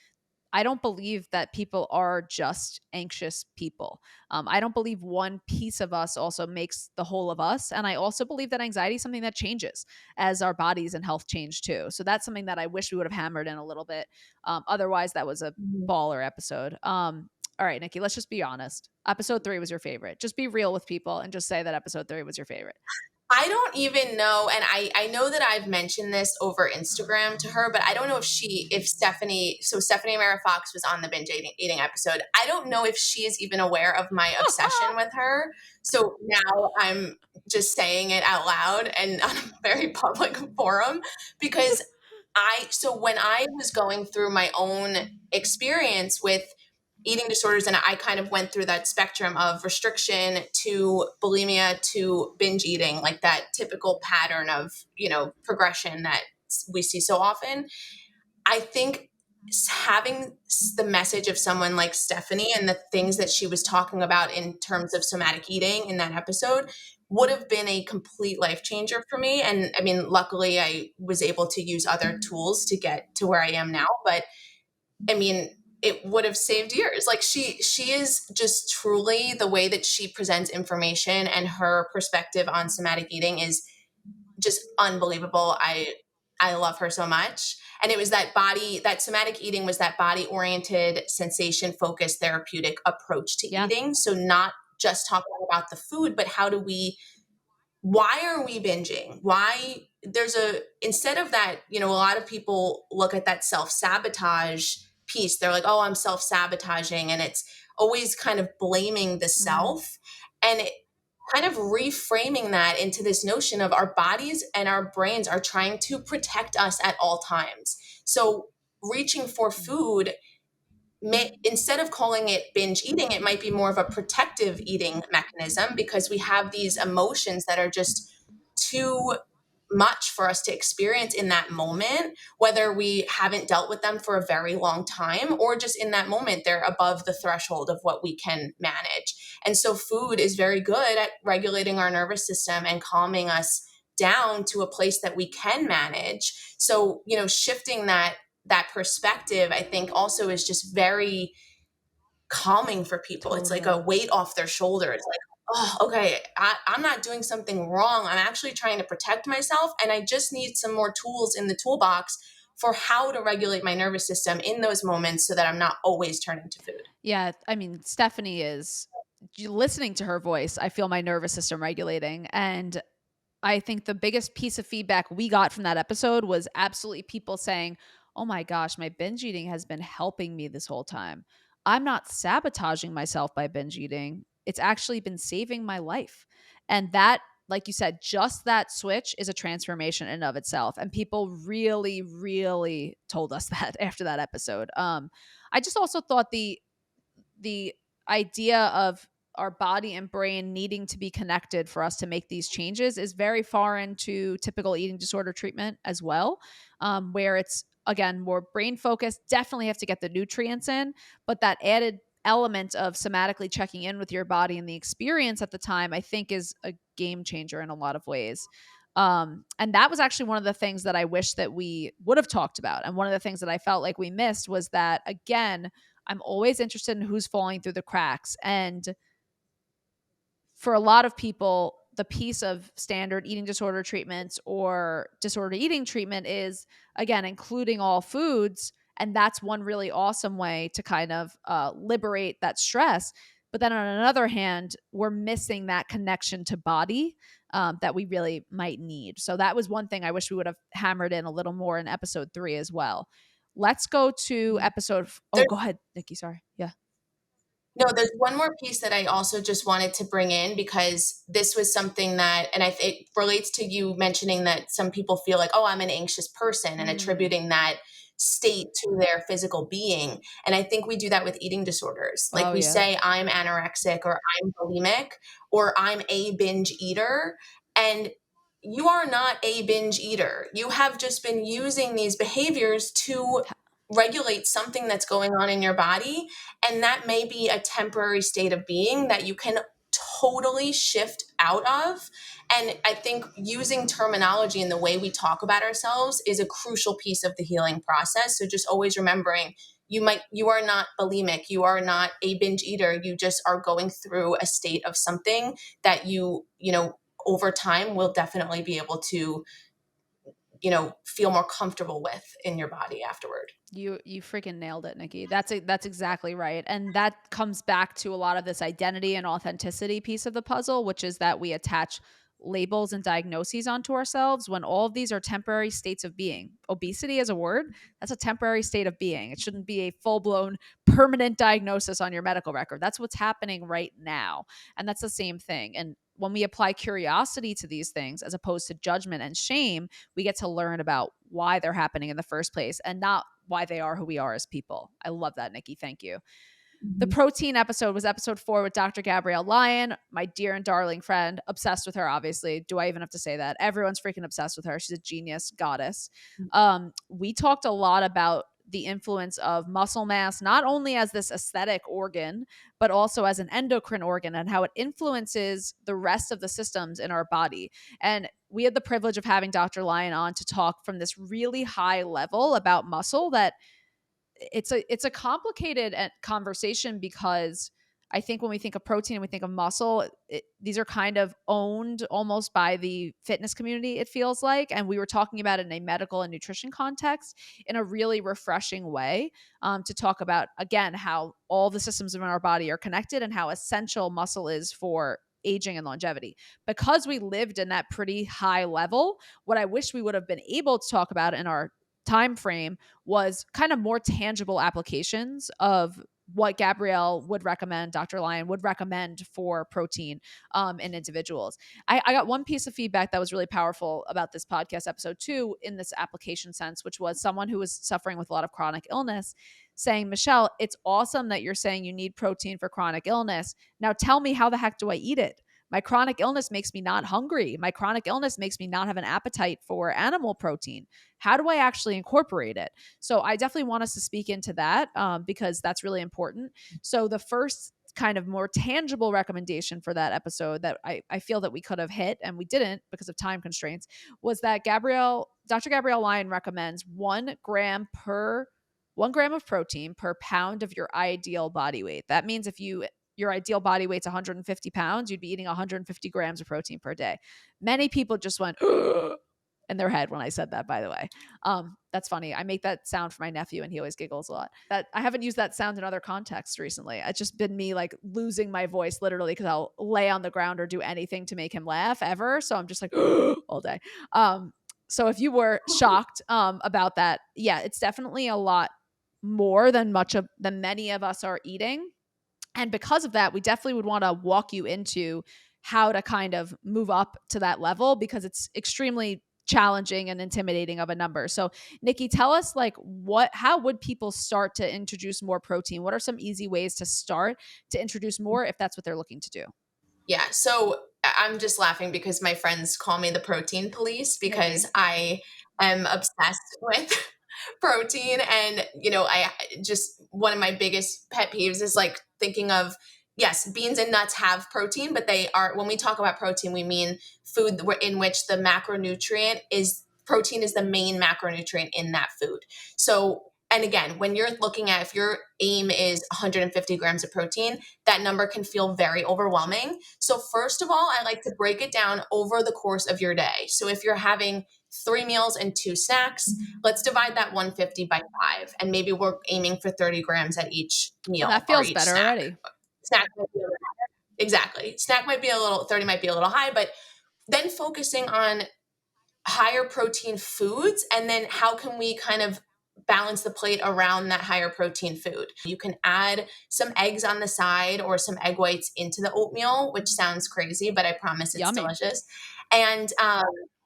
Speaker 1: I don't believe that people are just anxious people. I don't believe one piece of us also makes the whole of us. And I also believe that anxiety is something that changes as our bodies and health change too. So that's something that I wish we would have hammered in a little bit. Otherwise, that was a
Speaker 2: Mhm.
Speaker 1: baller episode. All right, Nikki, let's just be honest. Episode 3 was your favorite. Just be real with people and just say that episode 3 was your favorite.
Speaker 2: I don't even know, and I know that I've mentioned this over Instagram to her, but I don't know if Stephanie Mara Fox was on the binge eating episode. I don't know if she is even aware of my obsession with her. So now I'm just saying it out loud and on a very public forum, because so when I was going through my own experience with eating disorders, and I kind of went through that spectrum of restriction to bulimia to binge eating, like that typical pattern of progression that we see so often. I think having the message of someone like Stephanie and the things that she was talking about in terms of somatic eating in that episode would have been a complete life changer for me. And I mean, luckily I was able to use other tools to get to where I am now, but I mean, it would have saved years. Like she is just truly, the way that she presents information and her perspective on somatic eating is just unbelievable. I love her so much. And it was that somatic eating was that body oriented, sensation focused therapeutic approach to
Speaker 1: Yeah.
Speaker 2: eating. So not just talking about the food, but why are we binging? Why there's a instead of that, a lot of people look at that self-sabotage piece. They're like, "Oh, I'm self-sabotaging," and it's always kind of blaming the
Speaker 1: Mm,
Speaker 2: self, and it kind of reframing that into this notion of our bodies and our brains are trying to protect us at all times. So reaching for food instead of calling it binge eating, it might be more of a protective eating mechanism, because we have these emotions that are just too much for us to experience in that moment, whether we haven't dealt with them for a very long time or just in that moment, they're above the threshold of what we can manage. And so food is very good at regulating our nervous system and calming us down to a place that we can manage. So, shifting that perspective, I think also is just very calming for people. It's like a
Speaker 1: totally.
Speaker 2: weight off their shoulders. Like, oh, okay, I'm not doing something wrong. I'm actually trying to protect myself. And I just need some more tools in the toolbox for how to regulate my nervous system in those moments so that I'm not always turning to food.
Speaker 1: Yeah, I mean, Stephanie is listening to her voice, I feel my nervous system regulating. And I think the biggest piece of feedback we got from that episode was absolutely people saying, "Oh my gosh, my binge eating has been helping me this whole time. I'm not sabotaging myself by binge eating. It's actually been saving my life." And that, like you said, just that switch is a transformation in and of itself. And people really, really told us that after that episode. I just also thought the idea of our body and brain needing to be connected for us to make these changes is very foreign to typical eating disorder treatment as well, where it's again more brain focused. Definitely have to get the nutrients in, but that added element of somatically checking in with your body and the experience at the time, I think, is a game changer in a lot of ways. And that was actually one of the things that I wish that we would have talked about. And one of the things that I felt like we missed was that, again, I'm always interested in who's falling through the cracks. And for a lot of people, the piece of standard eating disorder treatments or disorder eating treatment is, again, including all foods. And that's one really awesome way to kind of liberate that stress. But then on another hand, we're missing that connection to body that we really might need. So that was one thing I wish we would have hammered in a little more in episode 3 as well. Let's go to episode. Oh, go ahead, Nikki. Sorry. Yeah.
Speaker 2: No, there's one more piece that I also just wanted to bring in because this was something that, and it relates to you mentioning that some people feel like, oh, I'm an anxious person and
Speaker 1: Mm.
Speaker 2: attributing that state to their physical being. And I think we do that with eating disorders. Like
Speaker 1: Oh,
Speaker 2: we
Speaker 1: yeah.
Speaker 2: say, I'm anorexic or I'm bulimic or I'm a binge eater. And you are not a binge eater. You have just been using these behaviors to regulate something that's going on in your body, and that may be a temporary state of being that you can totally shift out of. And I think using terminology and the way we talk about ourselves is a crucial piece of the healing process. So just always remembering you are not bulimic, you are not a binge eater, you just are going through a state of something that over time will definitely be able to feel more comfortable with in your body afterward.
Speaker 1: You freaking nailed it, Nikki. That's exactly right. And that comes back to a lot of this identity and authenticity piece of the puzzle, which is that we attach labels and diagnoses onto ourselves when all of these are temporary states of being. Obesity as a word, that's a temporary state of being. It shouldn't be a full-blown permanent diagnosis on your medical record. That's what's happening right now. And that's the same thing. And when we apply curiosity to these things as opposed to judgment and shame, we get to learn about why they're happening in the first place and not why they are who we are as people. I love that, Nikki. Thank you. The
Speaker 2: Mhm.
Speaker 1: protein episode was episode 4 with Dr. Gabrielle Lyon, my dear and darling friend. Obsessed with her, obviously. Do I even have to say that? Everyone's freaking obsessed with her. She's a genius goddess. We talked a lot about the influence of muscle mass, not only as this aesthetic organ, but also as an endocrine organ and how it influences the rest of the systems in our body. And we had the privilege of having Dr. Lyon on to talk from this really high level about muscle that it's a complicated conversation because I think when we think of protein and we think of muscle, these are kind of owned almost by the fitness community, it feels like. And we were talking about it in a medical and nutrition context in a really refreshing way to talk about, again, how all the systems in our body are connected and how essential muscle is for aging and longevity. Because we lived in that pretty high level, what I wish we would have been able to talk about in our time frame was kind of more tangible applications of what Gabrielle would recommend, Dr. Lyon would recommend for protein in individuals. I got one piece of feedback that was really powerful about this podcast episode too, in this application sense, which was someone who was suffering with a lot of chronic illness saying, Michelle, it's awesome that you're saying you need protein for chronic illness. Now tell me, how the heck do I eat it? My chronic illness makes me not hungry. My chronic illness makes me not have an appetite for animal protein. How do I actually incorporate it? So I definitely want us to speak into that because that's really important. So the first kind of more tangible recommendation for that episode that I feel that we could have hit and we didn't because of time constraints was that Dr. Gabrielle Lyon recommends 1 gram of protein per pound of your ideal body weight. That means if your ideal body weight's 150 pounds, you'd be eating 150 grams of protein per day. Many people just went in their head when I said that, by the way. That's funny. I make that sound for my nephew and he always giggles a lot. That I haven't used that sound in other contexts recently. It's just been me like losing my voice literally because I'll lay on the ground or do anything to make him laugh ever. So I'm just like all day. So if you were shocked about that, yeah, it's definitely a lot more than many of us are eating. And because of that, we definitely would want to walk you into how to kind of move up to that level because it's extremely challenging and intimidating of a number. So, Nikki, tell us how would people start to introduce more protein? What are some easy ways to start to introduce more if that's what they're looking to do?
Speaker 2: Yeah. So I'm just laughing because my friends call me the protein police because
Speaker 1: Nikki.
Speaker 2: I am obsessed with protein. And, I just, one of my biggest pet peeves is like thinking of, yes, beans and nuts have protein, but they are, when we talk about protein, we mean food in which the macronutrient is, protein is the main macronutrient in that food. So, and again, when you're looking at, if your aim is 150 grams of protein, that number can feel very overwhelming. So, first of all, I like to break it down over the course of your day. So, if you're having 3 meals and 2 snacks, let's divide that 150 by 5. And maybe we're aiming for 30 grams at each
Speaker 1: Oh,
Speaker 2: meal
Speaker 1: that
Speaker 2: or
Speaker 1: feels
Speaker 2: each
Speaker 1: better
Speaker 2: snack.
Speaker 1: already.
Speaker 2: Snack might be a little, exactly. Snack might be a little, 30 might be a little high, but then focusing on higher protein foods, and then how can we kind of balance the plate around that higher protein food. You can add some eggs on the side or some egg whites into the oatmeal, which sounds crazy, but I promise it's
Speaker 1: Yummy.
Speaker 2: delicious. And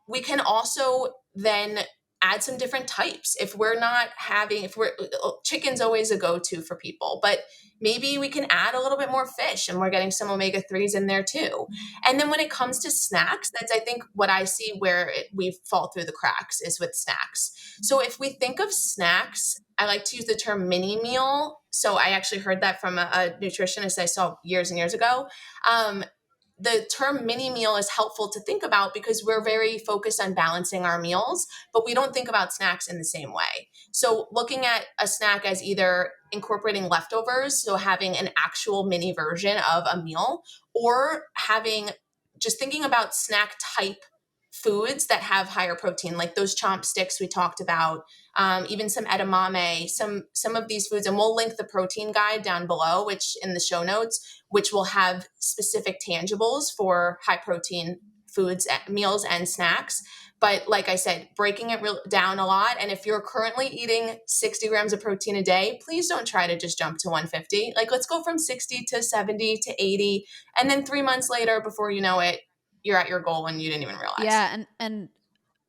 Speaker 2: we can also then add some different types. If we're not having, if we're, chicken's always a go-to for people, but maybe we can add a little bit more fish, and we're getting some omega-3s in there too. And then when it comes to snacks, that's, I think, what I see where we fall through the cracks is with snacks. So if we think of snacks, I like to use the term mini meal. So I actually heard that from a nutritionist I saw years and years ago. Um, the term mini meal is helpful to think about because we're very focused on balancing our meals, but we don't think about snacks in the same way. So, looking at a snack as either incorporating leftovers, so having an actual mini version of a meal, or having, just thinking about snack type foods that have higher protein, like those chomp sticks we talked about, even some edamame, some of these foods, and we'll link the protein guide down below, which in the show notes, which will have specific tangibles for high protein foods, meals, and snacks. But like I said, breaking it down a lot. And if you're currently eating 60 grams of protein a day, please don't try to just jump to 150. Like, let's go from 60 to 70 to 80. And then 3 months later, before you know it, you're at your goal and you didn't even realize.
Speaker 1: Yeah, and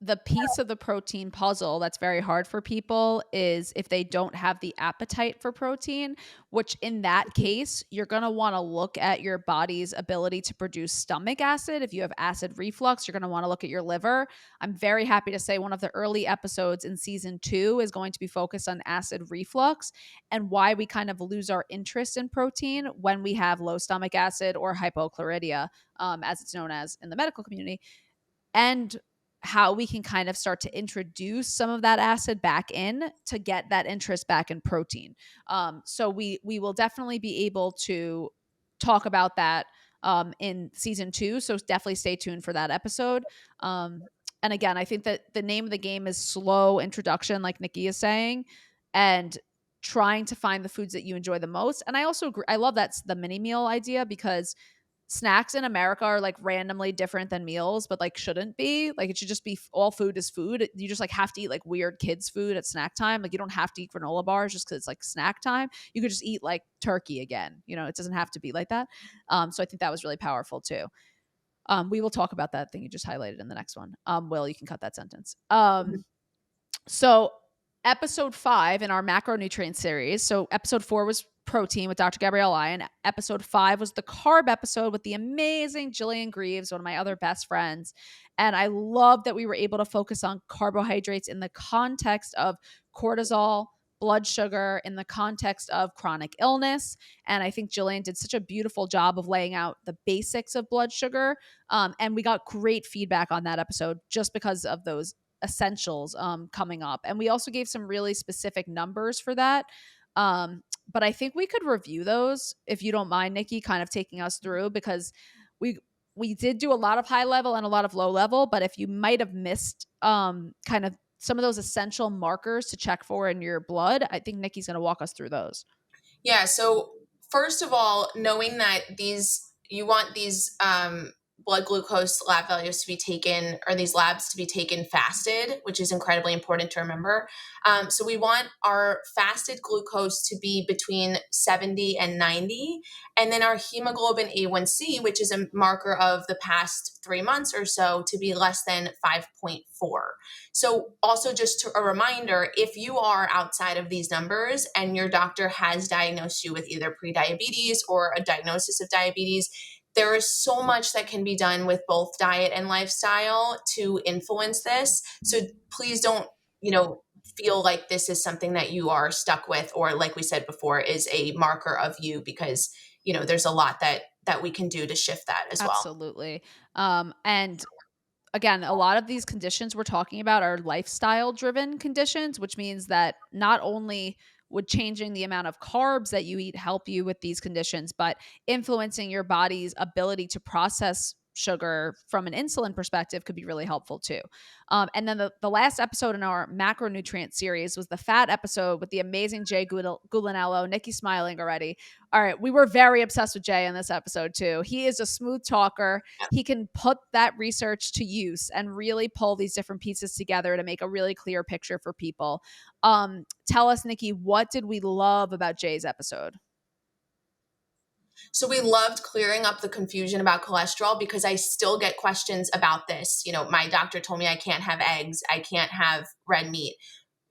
Speaker 1: the piece of the protein puzzle that's very hard for people is if they don't have the appetite for protein, which in that case, you're going to want to look at your body's ability to produce stomach acid. If you have acid reflux, you're going to want to look at your liver. I'm very happy to say one of the early episodes in season 2 is going to be focused on acid reflux and why we kind of lose our interest in protein when we have low stomach acid or hypochlorhydria, as it's known as in the medical community, and how we can kind of start to introduce some of that acid back in to get that interest back in protein. So we will definitely be able to talk about that in season 2. So definitely stay tuned for that episode. And again, I think that the name of the game is slow introduction, like Nicki is saying, and trying to find the foods that you enjoy the most. And I also agree, I love that's the mini meal idea because snacks in America are like randomly different than meals, but like shouldn't be. Like it should just be all food is food. You just like have to eat like weird kids food at snack time. Like you don't have to eat granola bars just because it's like snack time. You could just eat like turkey again. You know, it doesn't have to be like that. So I think that was really powerful too. We will talk about that thing you just highlighted in the next one. Will, you can cut that sentence. So episode 5 in our macronutrient series. So episode 4 was protein with Dr. Gabrielle I, and episode 5 was the carb episode with the amazing Jillian Greaves, one of my other best friends. And I love that we were able to focus on carbohydrates in the context of cortisol, blood sugar, in the context of chronic illness. And I think Jillian did such a beautiful job of laying out the basics of blood sugar. And we got great feedback on that episode just because of those essentials coming up. And we also gave some really specific numbers for that. But I think we could review those if you don't mind, Nicki, kind of taking us through because we we did do a lot of high level and a lot of low level. But if you might have missed kind of some of those essential markers to check for in your blood, I think Nicki's going to walk us through those.
Speaker 2: Yeah. So first of all, knowing that you want these blood glucose lab values to be taken, or these labs to be taken fasted, which is incredibly important to remember. So we want our fasted glucose to be between 70 and 90. And then our hemoglobin A1C, which is a marker of the past 3 months or so, to be less than 5.4. So, also just a reminder, if you are outside of these numbers and your doctor has diagnosed you with either prediabetes or a diagnosis of diabetes, there is so much that can be done with both diet and lifestyle to influence this. So, please don't, feel like this is something that you are stuck with, or like we said before, is a marker of you, because there's a lot that we can do to shift that as well.
Speaker 1: Absolutely. And again, a lot of these conditions we're talking about are lifestyle driven conditions, which means that not only would changing the amount of carbs that you eat help you with these conditions, but influencing your body's ability to process sugar from an insulin perspective could be really helpful too. And then the last episode in our macronutrient series was the fat episode with the amazing Jay Gulanello. Nikki's smiling already. All right, we were very obsessed with Jay in this episode too. He is a smooth talker. He can put that research to use and really pull these different pieces together to make a really clear picture for people. Tell us, Nikki, what did we love about Jay's episode?
Speaker 2: So we loved clearing up the confusion about cholesterol because I still get questions about this. My doctor told me I can't have eggs, I can't have red meat.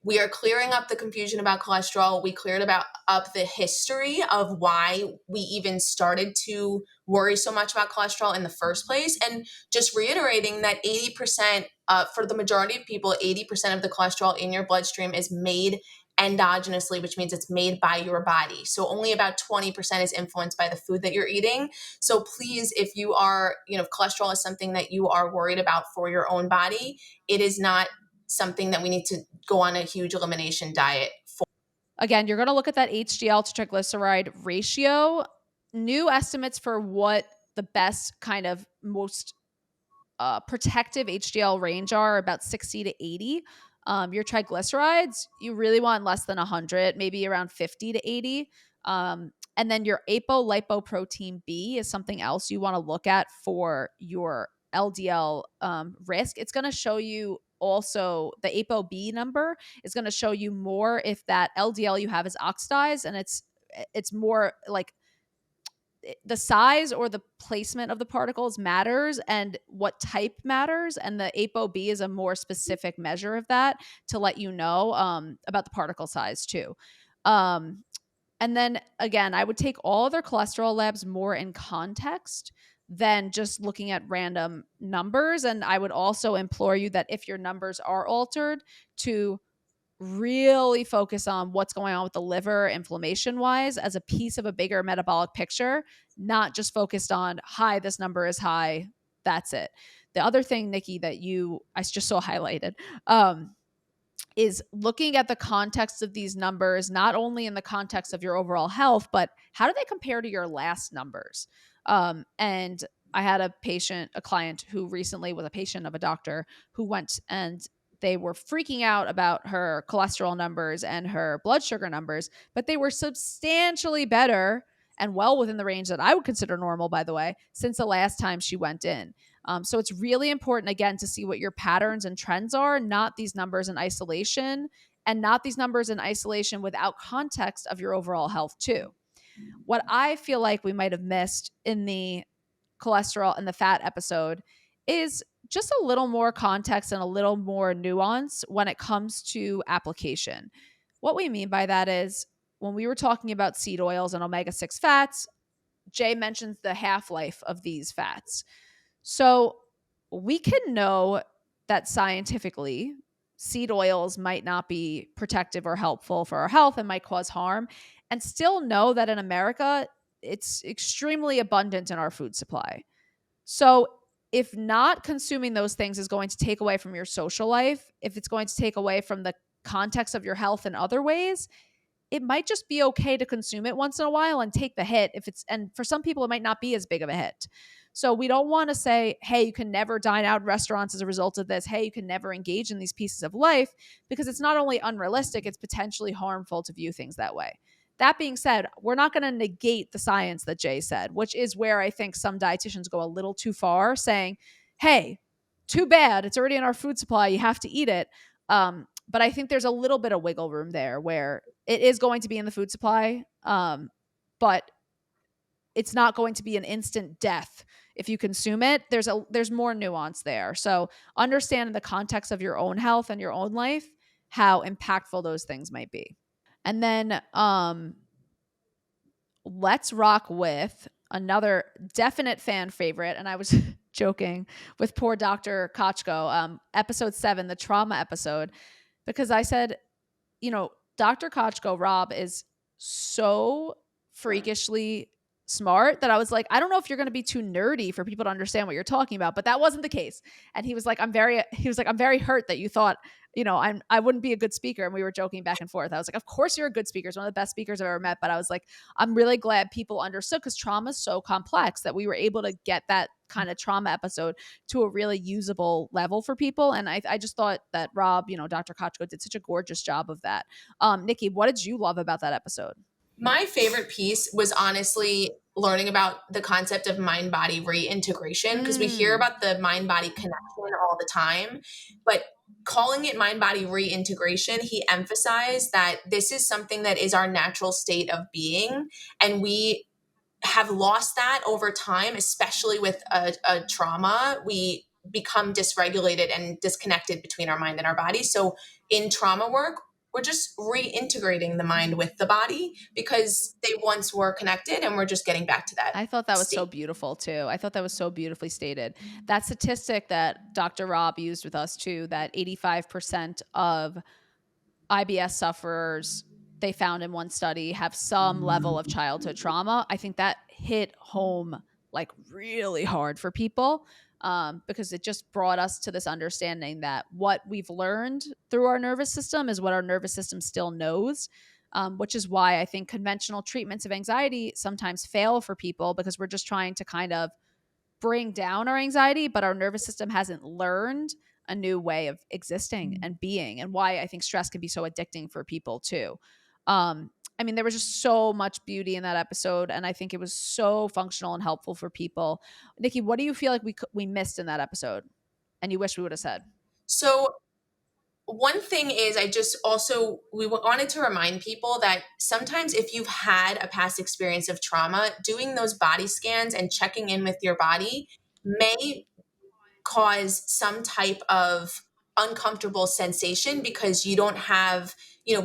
Speaker 2: We are clearing up the confusion about cholesterol. We cleared up the history of why we even started to worry so much about cholesterol in the first place. And just reiterating that 80%, for the majority of people, 80% of the cholesterol in your bloodstream is made endogenously, which means it's made by your body. So only about 20% is influenced by the food that you're eating. So please, if cholesterol is something that you are worried about for your own body, it is not something that we need to go on a huge elimination diet for.
Speaker 1: Again, you're going to look at that HDL to triglyceride ratio. New estimates for what the best kind of most protective HDL range are about 60 to 80. Your triglycerides, you really want less than 100, maybe around 50 to 80. And then your apolipoprotein B is something else you want to look at for your LDL risk. It's going to show you also the ApoB number is going to show you more if that LDL you have is oxidized, and it's more like the size or the placement of the particles matters and what type matters, and the ApoB is a more specific measure of that to let you know about the particle size too. And then again, I would take all other cholesterol labs more in context than just looking at random numbers. And I would also implore you that if your numbers are altered, to really focus on what's going on with the liver inflammation wise as a piece of a bigger metabolic picture, not just focused on, hi, this number is high. That's it. The other thing, Nikki, that I just saw highlighted, is looking at the context of these numbers, not only in the context of your overall health, but how do they compare to your last numbers? And I had a client who recently was a patient of a doctor who went and they were freaking out about her cholesterol numbers and her blood sugar numbers, but they were substantially better and well within the range that I would consider normal, by the way, since the last time she went in. So it's really important, again, to see what your patterns and trends are, not these numbers in isolation, and not these numbers in isolation without context of your overall health, too. What I feel like we might have missed in the cholesterol and the fat episode is just a little more context and a little more nuance when it comes to application. What we mean by that is when we were talking about seed oils and omega 6 fats, Jay mentions the half life of these fats. So we can know that scientifically, seed oils might not be protective or helpful for our health and might cause harm, and still know that in America, it's extremely abundant in our food supply. So if not consuming those things is going to take away from your social life, if it's going to take away from the context of your health in other ways, it might just be okay to consume it once in a while and take the hit and for some people it might not be as big of a hit. So we don't want to say, hey, you can never dine out in restaurants as a result of this. Hey, you can never engage in these pieces of life, because it's not only unrealistic, it's potentially harmful to view things that way. That being said, we're not going to negate the science that Jay said, which is where I think some dietitians go a little too far, saying, hey, too bad, it's already in our food supply, you have to eat it. But I think there's a little bit of wiggle room there where it is going to be in the food supply, but it's not going to be an instant death if you consume it. There's more nuance there. So understand in the context of your own health and your own life how impactful those things might be. And then let's rock with another definite fan favorite. And I was joking with poor Dr. Kochko, episode 7, the trauma episode, because I said, Dr. Kochko, Rob, is so freakishly smart that I was like, I don't know if you're going to be too nerdy for people to understand what you're talking about, but that wasn't the case. And he was like, I'm very hurt that you thought, I wouldn't be a good speaker. And we were joking back and forth. I was like, of course you're a good speaker. It's one of the best speakers I've ever met. But I was like, I'm really glad people understood because trauma is so complex that we were able to get that kind of trauma episode to a really usable level for people. And I just thought that Rob, Dr. Kochko did such a gorgeous job of that. Nikki, what did you love about that episode?
Speaker 2: My favorite piece was honestly learning about the concept of mind body reintegration because we hear
Speaker 1: Mm.
Speaker 2: about the mind body connection all the time, but calling it mind body reintegration, he emphasized that this is something that is our natural state of being. And we have lost that over time, especially with a trauma. We become dysregulated and disconnected between our mind and our body. So in trauma work, we're just reintegrating the mind with the body because they once were connected and we're just getting back to that
Speaker 1: I thought that was so
Speaker 2: state.
Speaker 1: beautiful too. I thought that was so beautifully stated. That statistic that Dr. Rob used with us too, that 85% of IBS sufferers they found in one study have some level of childhood trauma. I think that hit home like really hard for people because it just brought us to this understanding that what we've learned through our nervous system is what our nervous system still knows. Which is why I think conventional treatments of anxiety sometimes fail for people because we're just trying to kind of bring down our anxiety, but our nervous system hasn't learned a new way of existing and being, and why I think stress can be so addicting for people too. I mean, there was just so much beauty in that episode, and I think it was so functional and helpful for people. Nikki, what do you feel like we missed in that episode, and you wish we would have said?
Speaker 2: So one thing is I just also we wanted to remind people that sometimes if you've had a past experience of trauma, doing those body scans and checking in with your body may cause some type of uncomfortable sensation because you don't have,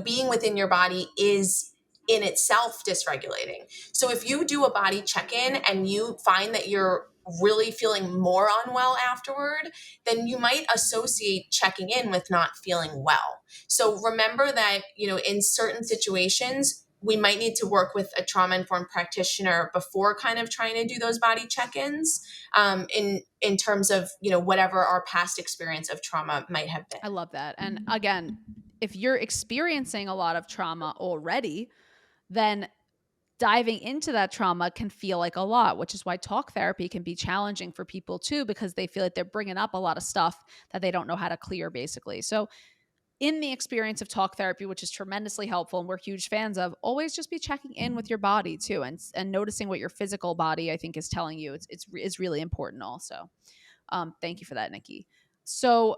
Speaker 2: being within your body is in itself dysregulating. So if you do a body check in and you find that you're really feeling more unwell afterward, then you might associate checking in with not feeling well. So remember that, in certain situations, we might need to work with a trauma informed practitioner before kind of trying to do those body check ins in terms of whatever our past experience of trauma might have been.
Speaker 1: I love that. And again, if you're experiencing a lot of trauma already, then diving into that trauma can feel like a lot, which is why talk therapy can be challenging for people too, because they feel like they're bringing up a lot of stuff that they don't know how to clear, basically. So, in the experience of talk therapy, which is tremendously helpful and we're huge fans of, always just be checking in with your body too, and noticing what your physical body, I think, is telling you. It's really important. Also, thank you for that, Nikki. So,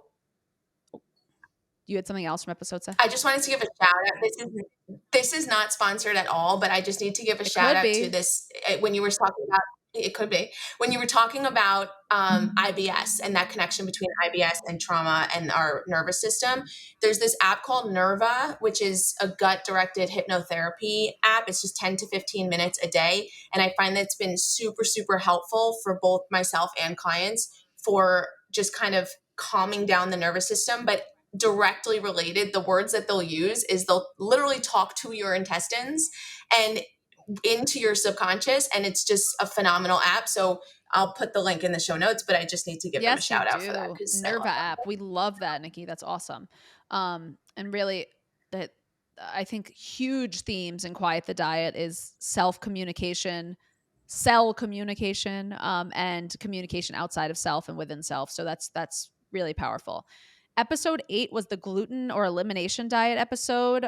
Speaker 1: you had something else from episode 7?
Speaker 2: I just wanted to give a shout out. This is not sponsored at all, but I just need to give a
Speaker 1: It
Speaker 2: shout
Speaker 1: could
Speaker 2: out to
Speaker 1: be.
Speaker 2: this. When you were talking about it, could be when you were talking about IBS and that connection between IBS and trauma and our nervous system. There's this app called Nerva, which is a gut directed hypnotherapy app. It's just 10 to 15 minutes a day, and I find that it's been super super helpful for both myself and clients for just kind of calming down the nervous system, but directly related, the words that they'll use is they'll literally talk to your intestines and into your subconscious, and it's just a phenomenal app. So I'll put the link in the show notes, but I just need to give them a
Speaker 1: Yes, you
Speaker 2: shout out for that
Speaker 1: do.
Speaker 2: because I
Speaker 1: Nerva
Speaker 2: love them.
Speaker 1: app. We love that, Nikki. That's awesome. And really, that I think huge themes in Quiet the Diet is self communication, cell communication, and communication outside of self and within self. So that's really powerful. Episode 8 was the gluten or elimination diet episode.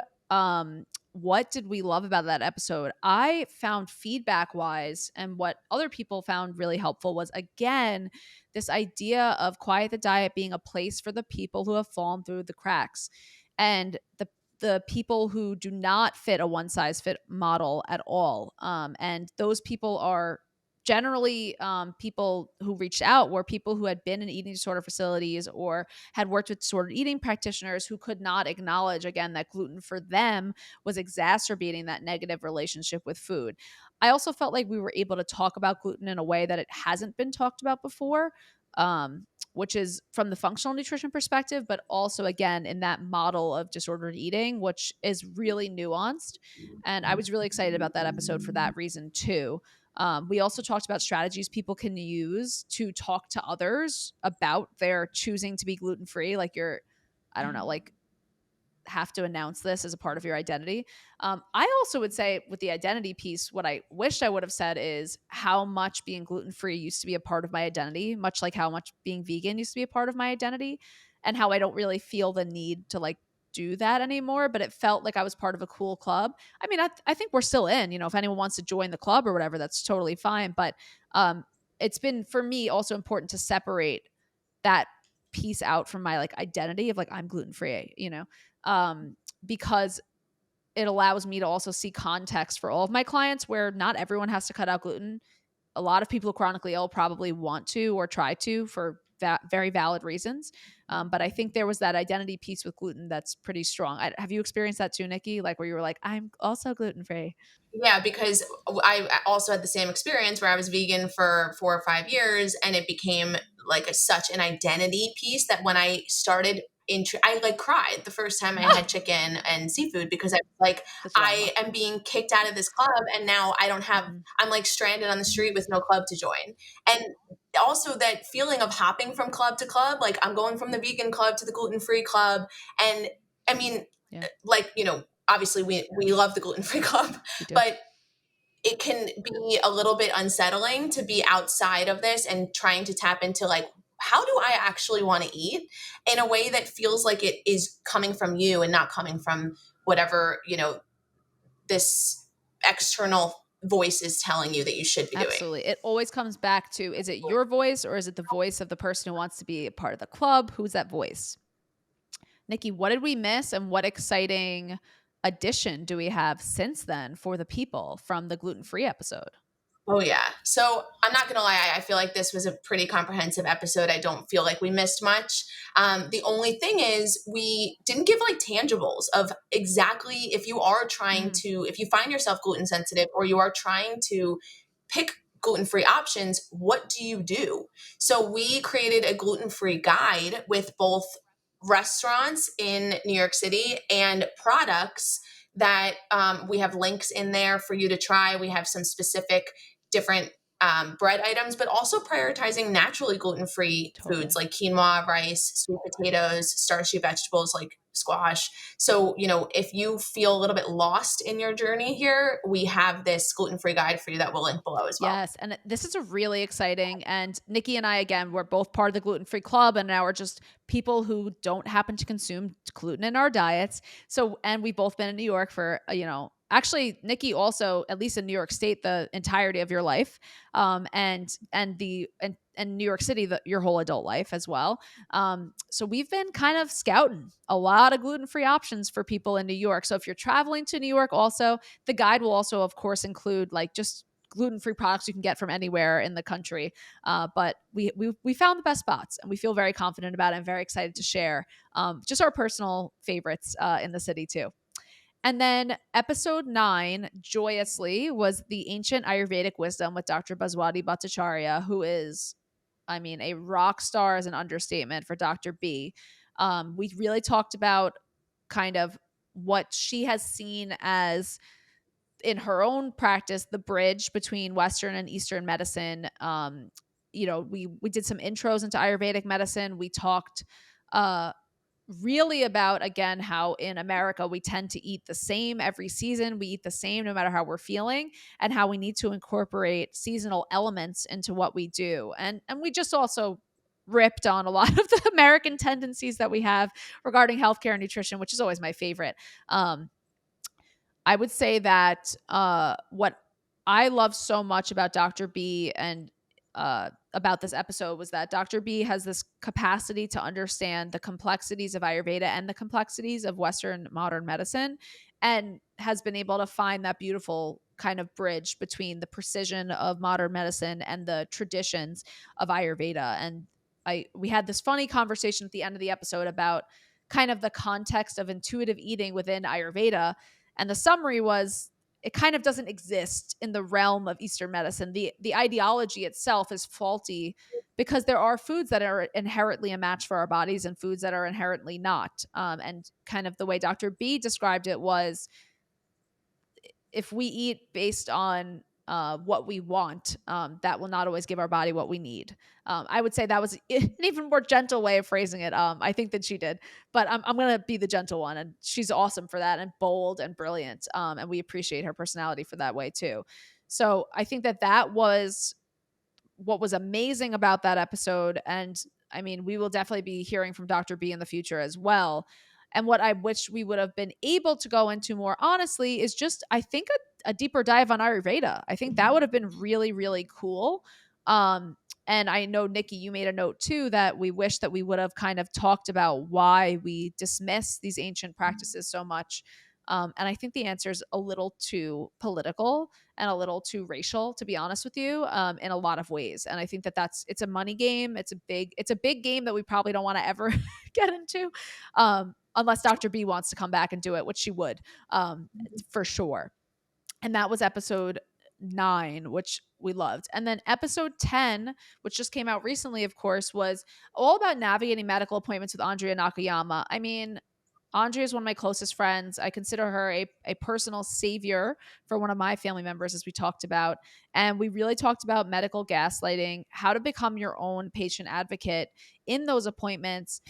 Speaker 1: What did we love about that episode? I found feedback wise, and what other people found really helpful was again this idea of Quiet the Diet being a place for the people who have fallen through the cracks, and the people who do not fit a one size fit model at all. And those people are generally people who reached out were people who had been in eating disorder facilities or had worked with disordered eating practitioners who could not acknowledge again that gluten for them was exacerbating that negative relationship with food. I also felt like we were able to talk about gluten in a way that it hasn't been talked about before, which is from the functional nutrition perspective, but also again in that model of disordered eating, which is really nuanced. And I was really excited about that episode for that reason too. We also talked about strategies people can use to talk to others about their choosing to be gluten free. Like I don't know, like have to announce this as a part of your identity. I also would say with the identity piece, what I wished I would have said is how much being gluten free used to be a part of my identity, much like how much being vegan used to be a part of my identity, and how I don't really feel the need to like do that anymore. But it felt like I was part of a cool club. I mean, I think we're still in. You know, if anyone wants to join the club or whatever, that's totally fine. But um, it's been for me also important to separate that piece out from my like identity of like I'm gluten free, you know, um, because it allows me to also see context for all of my clients where not everyone has to cut out gluten. A lot of people who are chronically ill probably want to or try to for very valid reasons. But I think there was that identity piece with gluten that's pretty strong. Have you experienced that too, Nikki? Like where you were like, I'm also gluten free.
Speaker 2: Yeah, because I also had the same experience where I was vegan for 4 or 5 years, and it became like such an identity piece that when I started, I like cried the first time I had chicken and seafood because I was like,
Speaker 1: The
Speaker 2: I
Speaker 1: drama.
Speaker 2: am being kicked out of this club, and now I don't have.
Speaker 1: Hmm.
Speaker 2: I'm like stranded on the street with no club to join, and also that feeling of hopping from club to club, like I'm going from the vegan club to the gluten free club, and I mean,
Speaker 1: Yeah,
Speaker 2: like obviously we love the gluten free club,
Speaker 1: we do.
Speaker 2: but it can be a little bit unsettling to be outside of this and trying to tap into like how do I actually want to eat in a way that feels like it is coming from you and not coming from whatever this external voice is telling you that you should be doing.
Speaker 1: Absolutely. It always comes back to, is it your voice or is it the voice of the person who wants to be a part of the club? Who's that voice? Nikki, what did we miss and what exciting addition do we have since then for the people from the gluten free episode?
Speaker 2: Oh yeah. So I'm not gonna lie, I feel like this was a pretty comprehensive episode. I don't feel like we missed much. The only thing is we didn't give like tangibles of exactly
Speaker 1: Mm,
Speaker 2: if you find yourself gluten sensitive or you are trying to pick gluten-free options, what do you do? So we created a gluten-free guide with both restaurants in New York City and products that we have links in there for you to try. We have some specific different bread items, but also prioritizing naturally gluten free foods
Speaker 1: totally.
Speaker 2: like quinoa, rice, sweet potatoes, starchy vegetables like squash. So, if you feel a little bit lost in your journey here, we have this gluten free guide for you that we'll link below as well.
Speaker 1: Yes, and this is a really exciting. And Nikki and I, again, we're both part of the gluten free club, and now we're just people who don't happen to consume gluten in our diets. So, and we've both been in New York for actually, Nikki also at least in New York State the entirety of your life, and New York City your whole adult life as well. So we've been kind of scouting a lot of gluten free options for people in New York. So if you're traveling to New York, also the guide will also, of course, include like just gluten-free products you can get from anywhere in the country. But we found the best spots, and we feel very confident about it and very excited to share just our personal favorites in the city too. And then episode 9, joyously, was the ancient Ayurvedic wisdom with Dr. Baswati Bhattacharya, who is, I mean, a rock star is an understatement for Dr. B. We really talked about kind of what she has seen as in her own practice the bridge between Western and Eastern medicine. We did some intros into Ayurvedic medicine. We talked uh, really about again how in America we tend to eat the same every season. We eat the same no matter how we're feeling, and how we need to incorporate seasonal elements into what we do. And we just also ripped on a lot of the American tendencies that we have regarding healthcare and nutrition, which is always my favorite. I would say that what I love so much about Dr. B and about this episode was that Dr. B has this capacity to understand the complexities of Ayurveda and the complexities of Western modern medicine, and has been able to find that beautiful kind of bridge between the precision of modern medicine and the traditions of Ayurveda. And we had this funny conversation at the end of the episode about kind of the context of intuitive eating within Ayurveda, and the summary was it kind of doesn't exist in the realm of Eastern medicine. The ideology itself is faulty because there are foods that are inherently a match for our bodies and foods that are inherently not. And kind of the way Dr. B described it was if we eat based on what we want, that will not always give our body what we need. I would say that was an even more gentle way of phrasing it. I think that she did, but I'm going to be the gentle one. And she's awesome for that and bold and brilliant. And we appreciate her personality for that way too. So I think that that was what was amazing about that episode. And I mean, we will definitely be hearing from Dr. B in the future as well. And what I wish we would have been able to go into more honestly is just, I think, a deeper dive on Ayurveda. I think that would have been really, really cool. And I know, Nikki, you made a note too that we wish that we would have kind of talked about why we dismiss these ancient practices so much. And I think the answer is a little too political and a little too racial, to be honest with you, in a lot of ways. And I think that it's a money game. It's a big game that we probably don't want to ever get into, unless Dr. B wants to come back and do it, which she would, for sure. And that was episode 9, which we loved. And then episode 10, which just came out recently, of course, was all about navigating medical appointments with Andrea Nakayama. I mean, Andrea is one of my closest friends. I consider her a personal savior for one of my family members, as we talked about. And we really talked about medical gaslighting, how to become your own patient advocate in those appointments.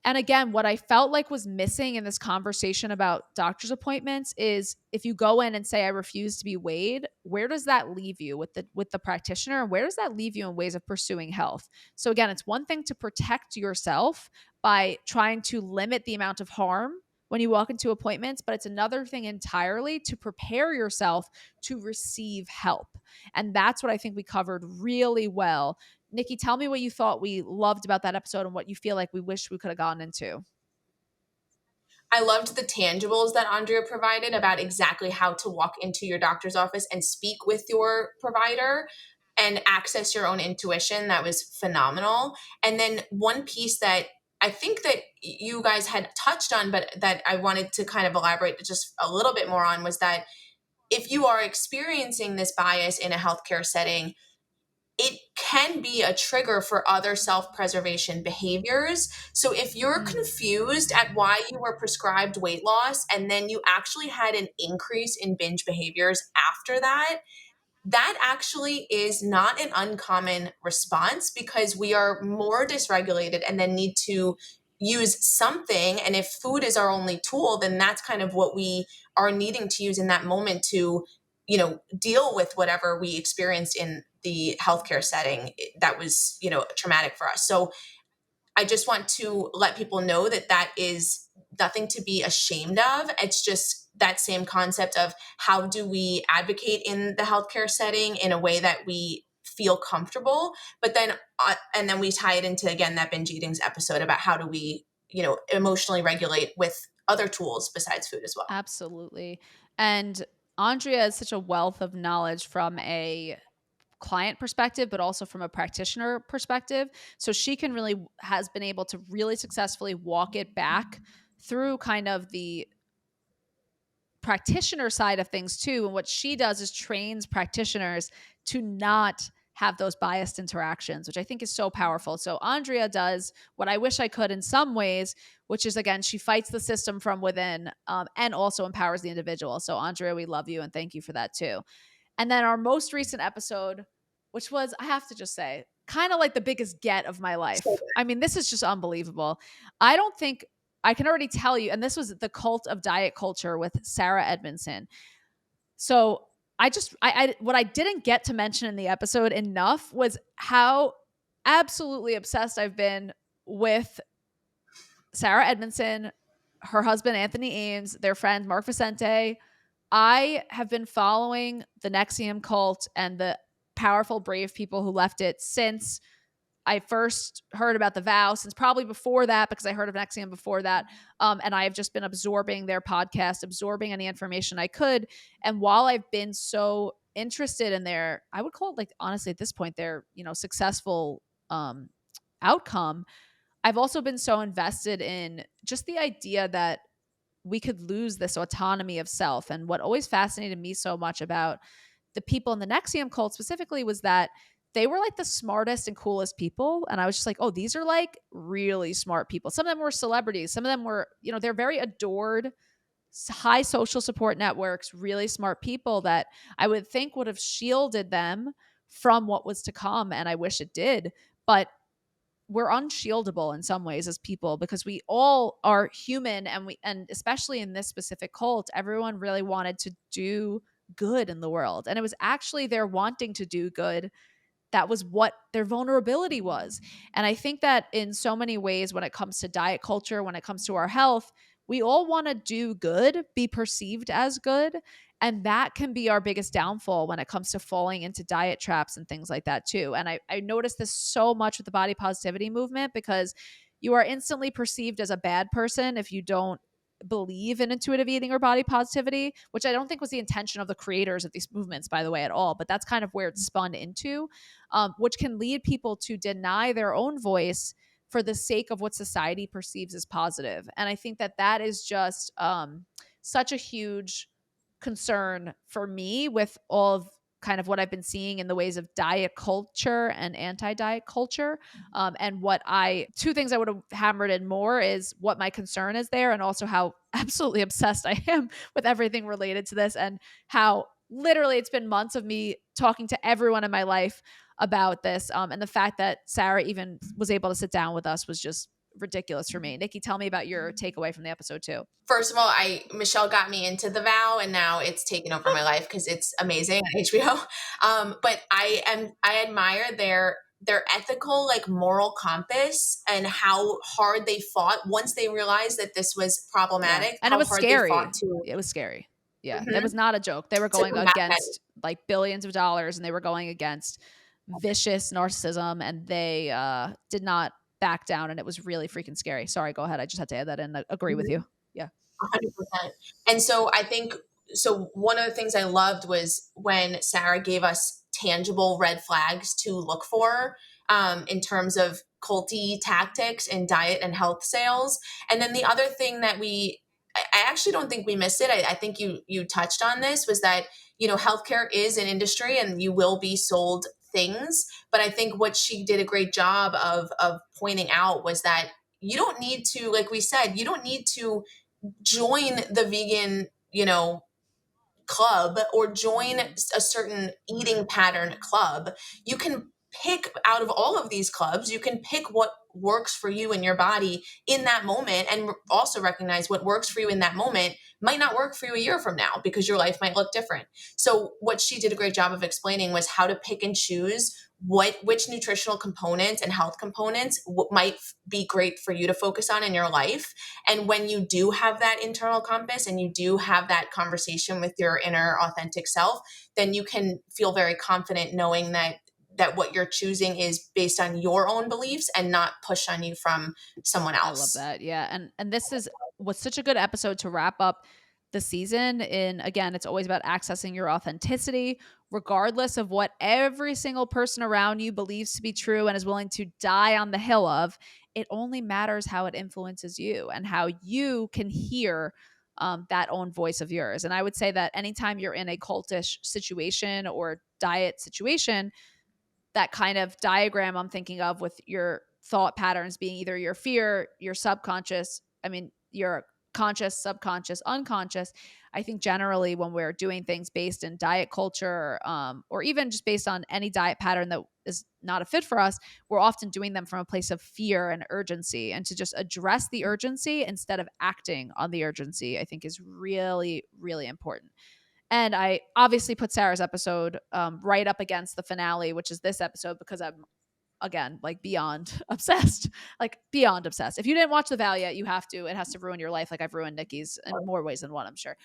Speaker 1: And again, what I felt like was missing in this conversation about doctor's appointments is if you go in and say I refuse to be weighed, where does that leave you with the practitioner, and where does that leave you in ways of pursuing health? So again, it's one thing to protect yourself by trying to limit the amount of harm when you walk into appointments, but it's another thing entirely to prepare yourself to receive help. And that's what I think we covered really well. Nikki, tell me what you thought we loved about that episode and what you feel like we wish we could have gone into.
Speaker 2: I loved the tangibles that Andrea provided about exactly how to walk into your doctor's office and speak with your provider and access your own intuition. That was phenomenal. And then one piece that I think that you guys had touched on, but that I wanted to kind of elaborate just a little bit more on, was that if you are experiencing this bias in a healthcare setting, it can be a trigger for other self-preservation behaviors. So if you're confused at why you were prescribed weight loss and then you actually had an increase in binge behaviors after that, that actually is not an uncommon response because we are more dysregulated and then need to use something. And if food is our only tool, then that's kind of what we are needing to use in that moment to, deal with whatever we experienced in the healthcare setting that was, traumatic for us. So I just want to let people know that that is nothing to be ashamed of. It's just that same concept of how do we advocate in the healthcare setting in a way that we feel comfortable, but then and then we tie it into, again, that binge eatings episode about how do we, emotionally regulate with other tools besides food as well.
Speaker 1: Absolutely. And Andrea is such a wealth of knowledge from a client perspective, but also from a practitioner perspective. So she can really has been able to really successfully walk it back through kind of the practitioner side of things too. And what she does is trains practitioners to not have those biased interactions, which I think is so powerful. So Andrea does what I wish I could in some ways, which is, again, she fights the system from within, and also empowers the individual. So Andrea, we love you and thank you for that too. And then our most recent episode, which was, I have to just say, kind of like the biggest get of my
Speaker 2: So
Speaker 1: life. I mean, this is just unbelievable. I don't think I can already tell you, and this was the cult of diet culture with Sarah Edmondson. So what I didn't get to mention in the episode enough was how absolutely obsessed I've been with Sarah Edmondson, her husband Anthony Ames, their friend Mark Vicente. I have been following the Nexium cult and the powerful, brave people who left it since I first heard about the vow, since probably before that, because I heard of Nexium before that. And I have just been absorbing their podcast, absorbing any information I could. And while I've been so interested in their, I would call it, like, honestly, at this point, their, successful outcome, I've also been so invested in just the idea that we could lose this autonomy of self. And what always fascinated me so much about the people in the Nexium cult specifically was that they were like the smartest and coolest people. And I was just like, oh, these are like really smart people. Some of them were celebrities. Some of them were, they're very adored high social support networks, really smart people that I would think would have shielded them from what was to come. And I wish it did. But we're unshieldable in some ways as people because we all are human, and especially in this specific cult, everyone really wanted to do good in the world. And it was actually their wanting to do good that was what their vulnerability was. And I think that in so many ways, when it comes to diet culture, when it comes to our health, we all want to do good, be perceived as good. And that can be our biggest downfall when it comes to falling into diet traps and things like that, too. And I noticed this so much with the body positivity movement because you are instantly perceived as a bad person if you don't believe in intuitive eating or body positivity, which I don't think was the intention of the creators of these movements, by the way, at all. But that's kind of where it's spun into, which can lead people to deny their own voice for the sake of what society perceives as positive. And I think that that is just such a huge concern for me with all of kind of what I've been seeing in the ways of diet culture and anti-diet culture. And what I, two things I would have hammered in more is what my concern is there, and also how absolutely obsessed I am with everything related to this, and how literally it's been months of me talking to everyone in my life about this. And the fact that Sarah even was able to sit down with us was just ridiculous for me. Nikki, tell me about your takeaway from the episode too.
Speaker 2: First of all, I Michelle got me into The Vow, and now it's taken over my life because it's amazing on HBO. But I admire their ethical, like, moral compass, and how hard they fought once they realized that this was
Speaker 1: Yeah.
Speaker 2: problematic.
Speaker 1: And it
Speaker 2: How
Speaker 1: was
Speaker 2: hard they fought
Speaker 1: scary.
Speaker 2: to
Speaker 1: It was scary. Yeah. That
Speaker 2: mhm,
Speaker 1: was not a joke. They were
Speaker 2: to
Speaker 1: going
Speaker 2: combat that.
Speaker 1: against like billions of dollars, and they were going against vicious narcissism, and they did not back down. And it was really freaking scary. Sorry, go ahead. I just had to add that in. I agree with
Speaker 2: Mhm.
Speaker 1: you. Yeah.
Speaker 2: 100%. And so I think, so one of the things I loved was when Sarah gave us tangible red flags to look for, in terms of culty tactics in diet and health sales. And then the other thing that I actually don't think we missed it. I think you touched on this, was that, healthcare is an industry and you will be sold things. But I think what she did a great job of pointing out was that you don't need to, like we said, you don't need to join the vegan, club, or join a certain eating pattern club. You can pick out of all of these clubs, you can pick what works for you and your body in that moment, and also recognize what works for you in that moment might not work for you a year from now because your life might look different. So what she did a great job of explaining was how to pick and choose which nutritional components and health components might be great for you to focus on in your life. And when you do have that internal compass and you do have that conversation with your inner authentic self, then you can feel very confident knowing that what you're choosing is based on your own beliefs and not pushed on you from someone
Speaker 1: I love
Speaker 2: else.
Speaker 1: that. Yeah. And this is was such a good episode to wrap up the season. And again, it's always about accessing your authenticity, regardless of what every single person around you believes to be true and is willing to die on the hill of. It only matters how it influences you and how you can hear that own voice of yours. And I would say that anytime you're in a cultish situation or diet situation, that kind of diagram I'm thinking of with your thought patterns being either your fear, your subconscious, I mean, your conscious, subconscious, unconscious. I think generally when we're doing things based in diet culture, or even just based on any diet pattern that is not a fit for us, we're often doing them from a place of fear and urgency. And to just address the urgency instead of acting on the urgency, I think is really, really important. And I obviously put Sarah's episode right up against the finale, which is this episode, because I'm again like beyond obsessed, like beyond obsessed. If you didn't watch The Vow yet, you have to. It has to ruin your life, like I've ruined Nikki's in more ways than one, I'm sure.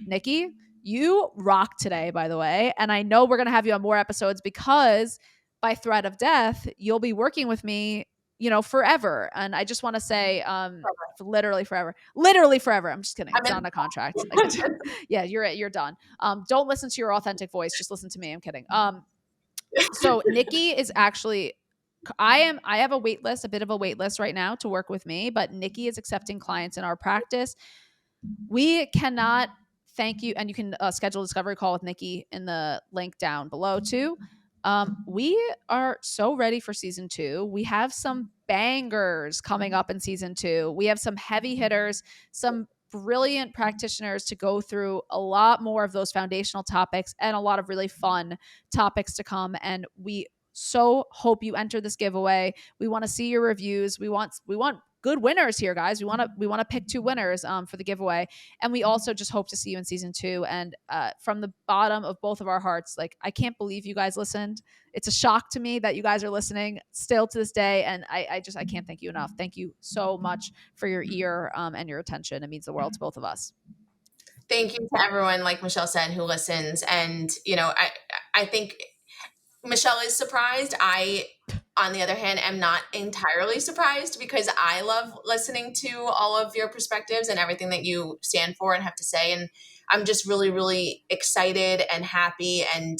Speaker 1: Nikki, you rock today, by the way, and I know we're gonna have you on more episodes because by threat of death, you'll be working with me, forever. And I just want to say, literally forever, literally forever. I'm just kidding.
Speaker 2: I'm
Speaker 1: It's
Speaker 2: in.
Speaker 1: not a contract. Like, yeah, you're done. Don't listen to your authentic voice. Just listen to me. I'm kidding. So Nikki is actually I have a wait list, a bit of a wait list right now to work with me, but Nikki is accepting clients in our practice. We cannot thank you, and you can schedule a discovery call with Nikki in the link down below too. We are so ready for season 2. We have some bangers coming up in season 2. We have some heavy hitters, some brilliant practitioners to go through a lot more of those foundational topics and a lot of really fun topics to come. And we so hope you enter this giveaway. We want to see your reviews. We want good winners here, guys. We want to pick 2 winners for the giveaway, and we also just hope to see you in season 2. And from the bottom of both of our hearts, like, I can't believe you guys listened. It's a shock to me that you guys are listening still to this day, and I can't thank you enough. Thank you so much for your ear and your attention. It means the world to both of us.
Speaker 2: Thank you to everyone, like Michelle said, who listens. And, I think Michelle is surprised. I, on the other hand, am not entirely surprised because I love listening to all of your perspectives and everything that you stand for and have to say. And I'm just really, really excited and happy and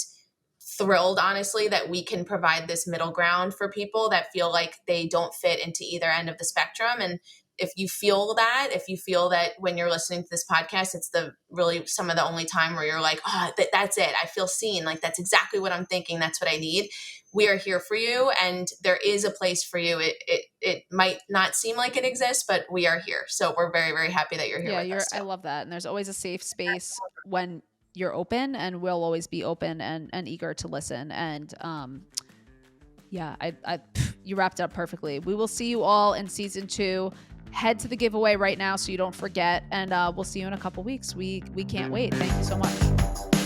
Speaker 2: thrilled, honestly, that we can provide this middle ground for people that feel like they don't fit into either end of the spectrum. And if you feel that when you're listening to this podcast, it's the really some of the only time where you're like, oh, that's it. I feel seen. Like, that's exactly what I'm thinking. That's what I need. We are here for you. And there is a place for you. It might not seem like it exists, but we are here. So we're very, very happy that you're here with us
Speaker 1: I
Speaker 2: too.
Speaker 1: love that. And there's always a safe space when you're open, and we'll always be open and eager to listen. And you wrapped up perfectly. We will see you all in season 2. Head to the giveaway right now so you don't forget, and we'll see you in a couple weeks. We can't wait. Thank you so much.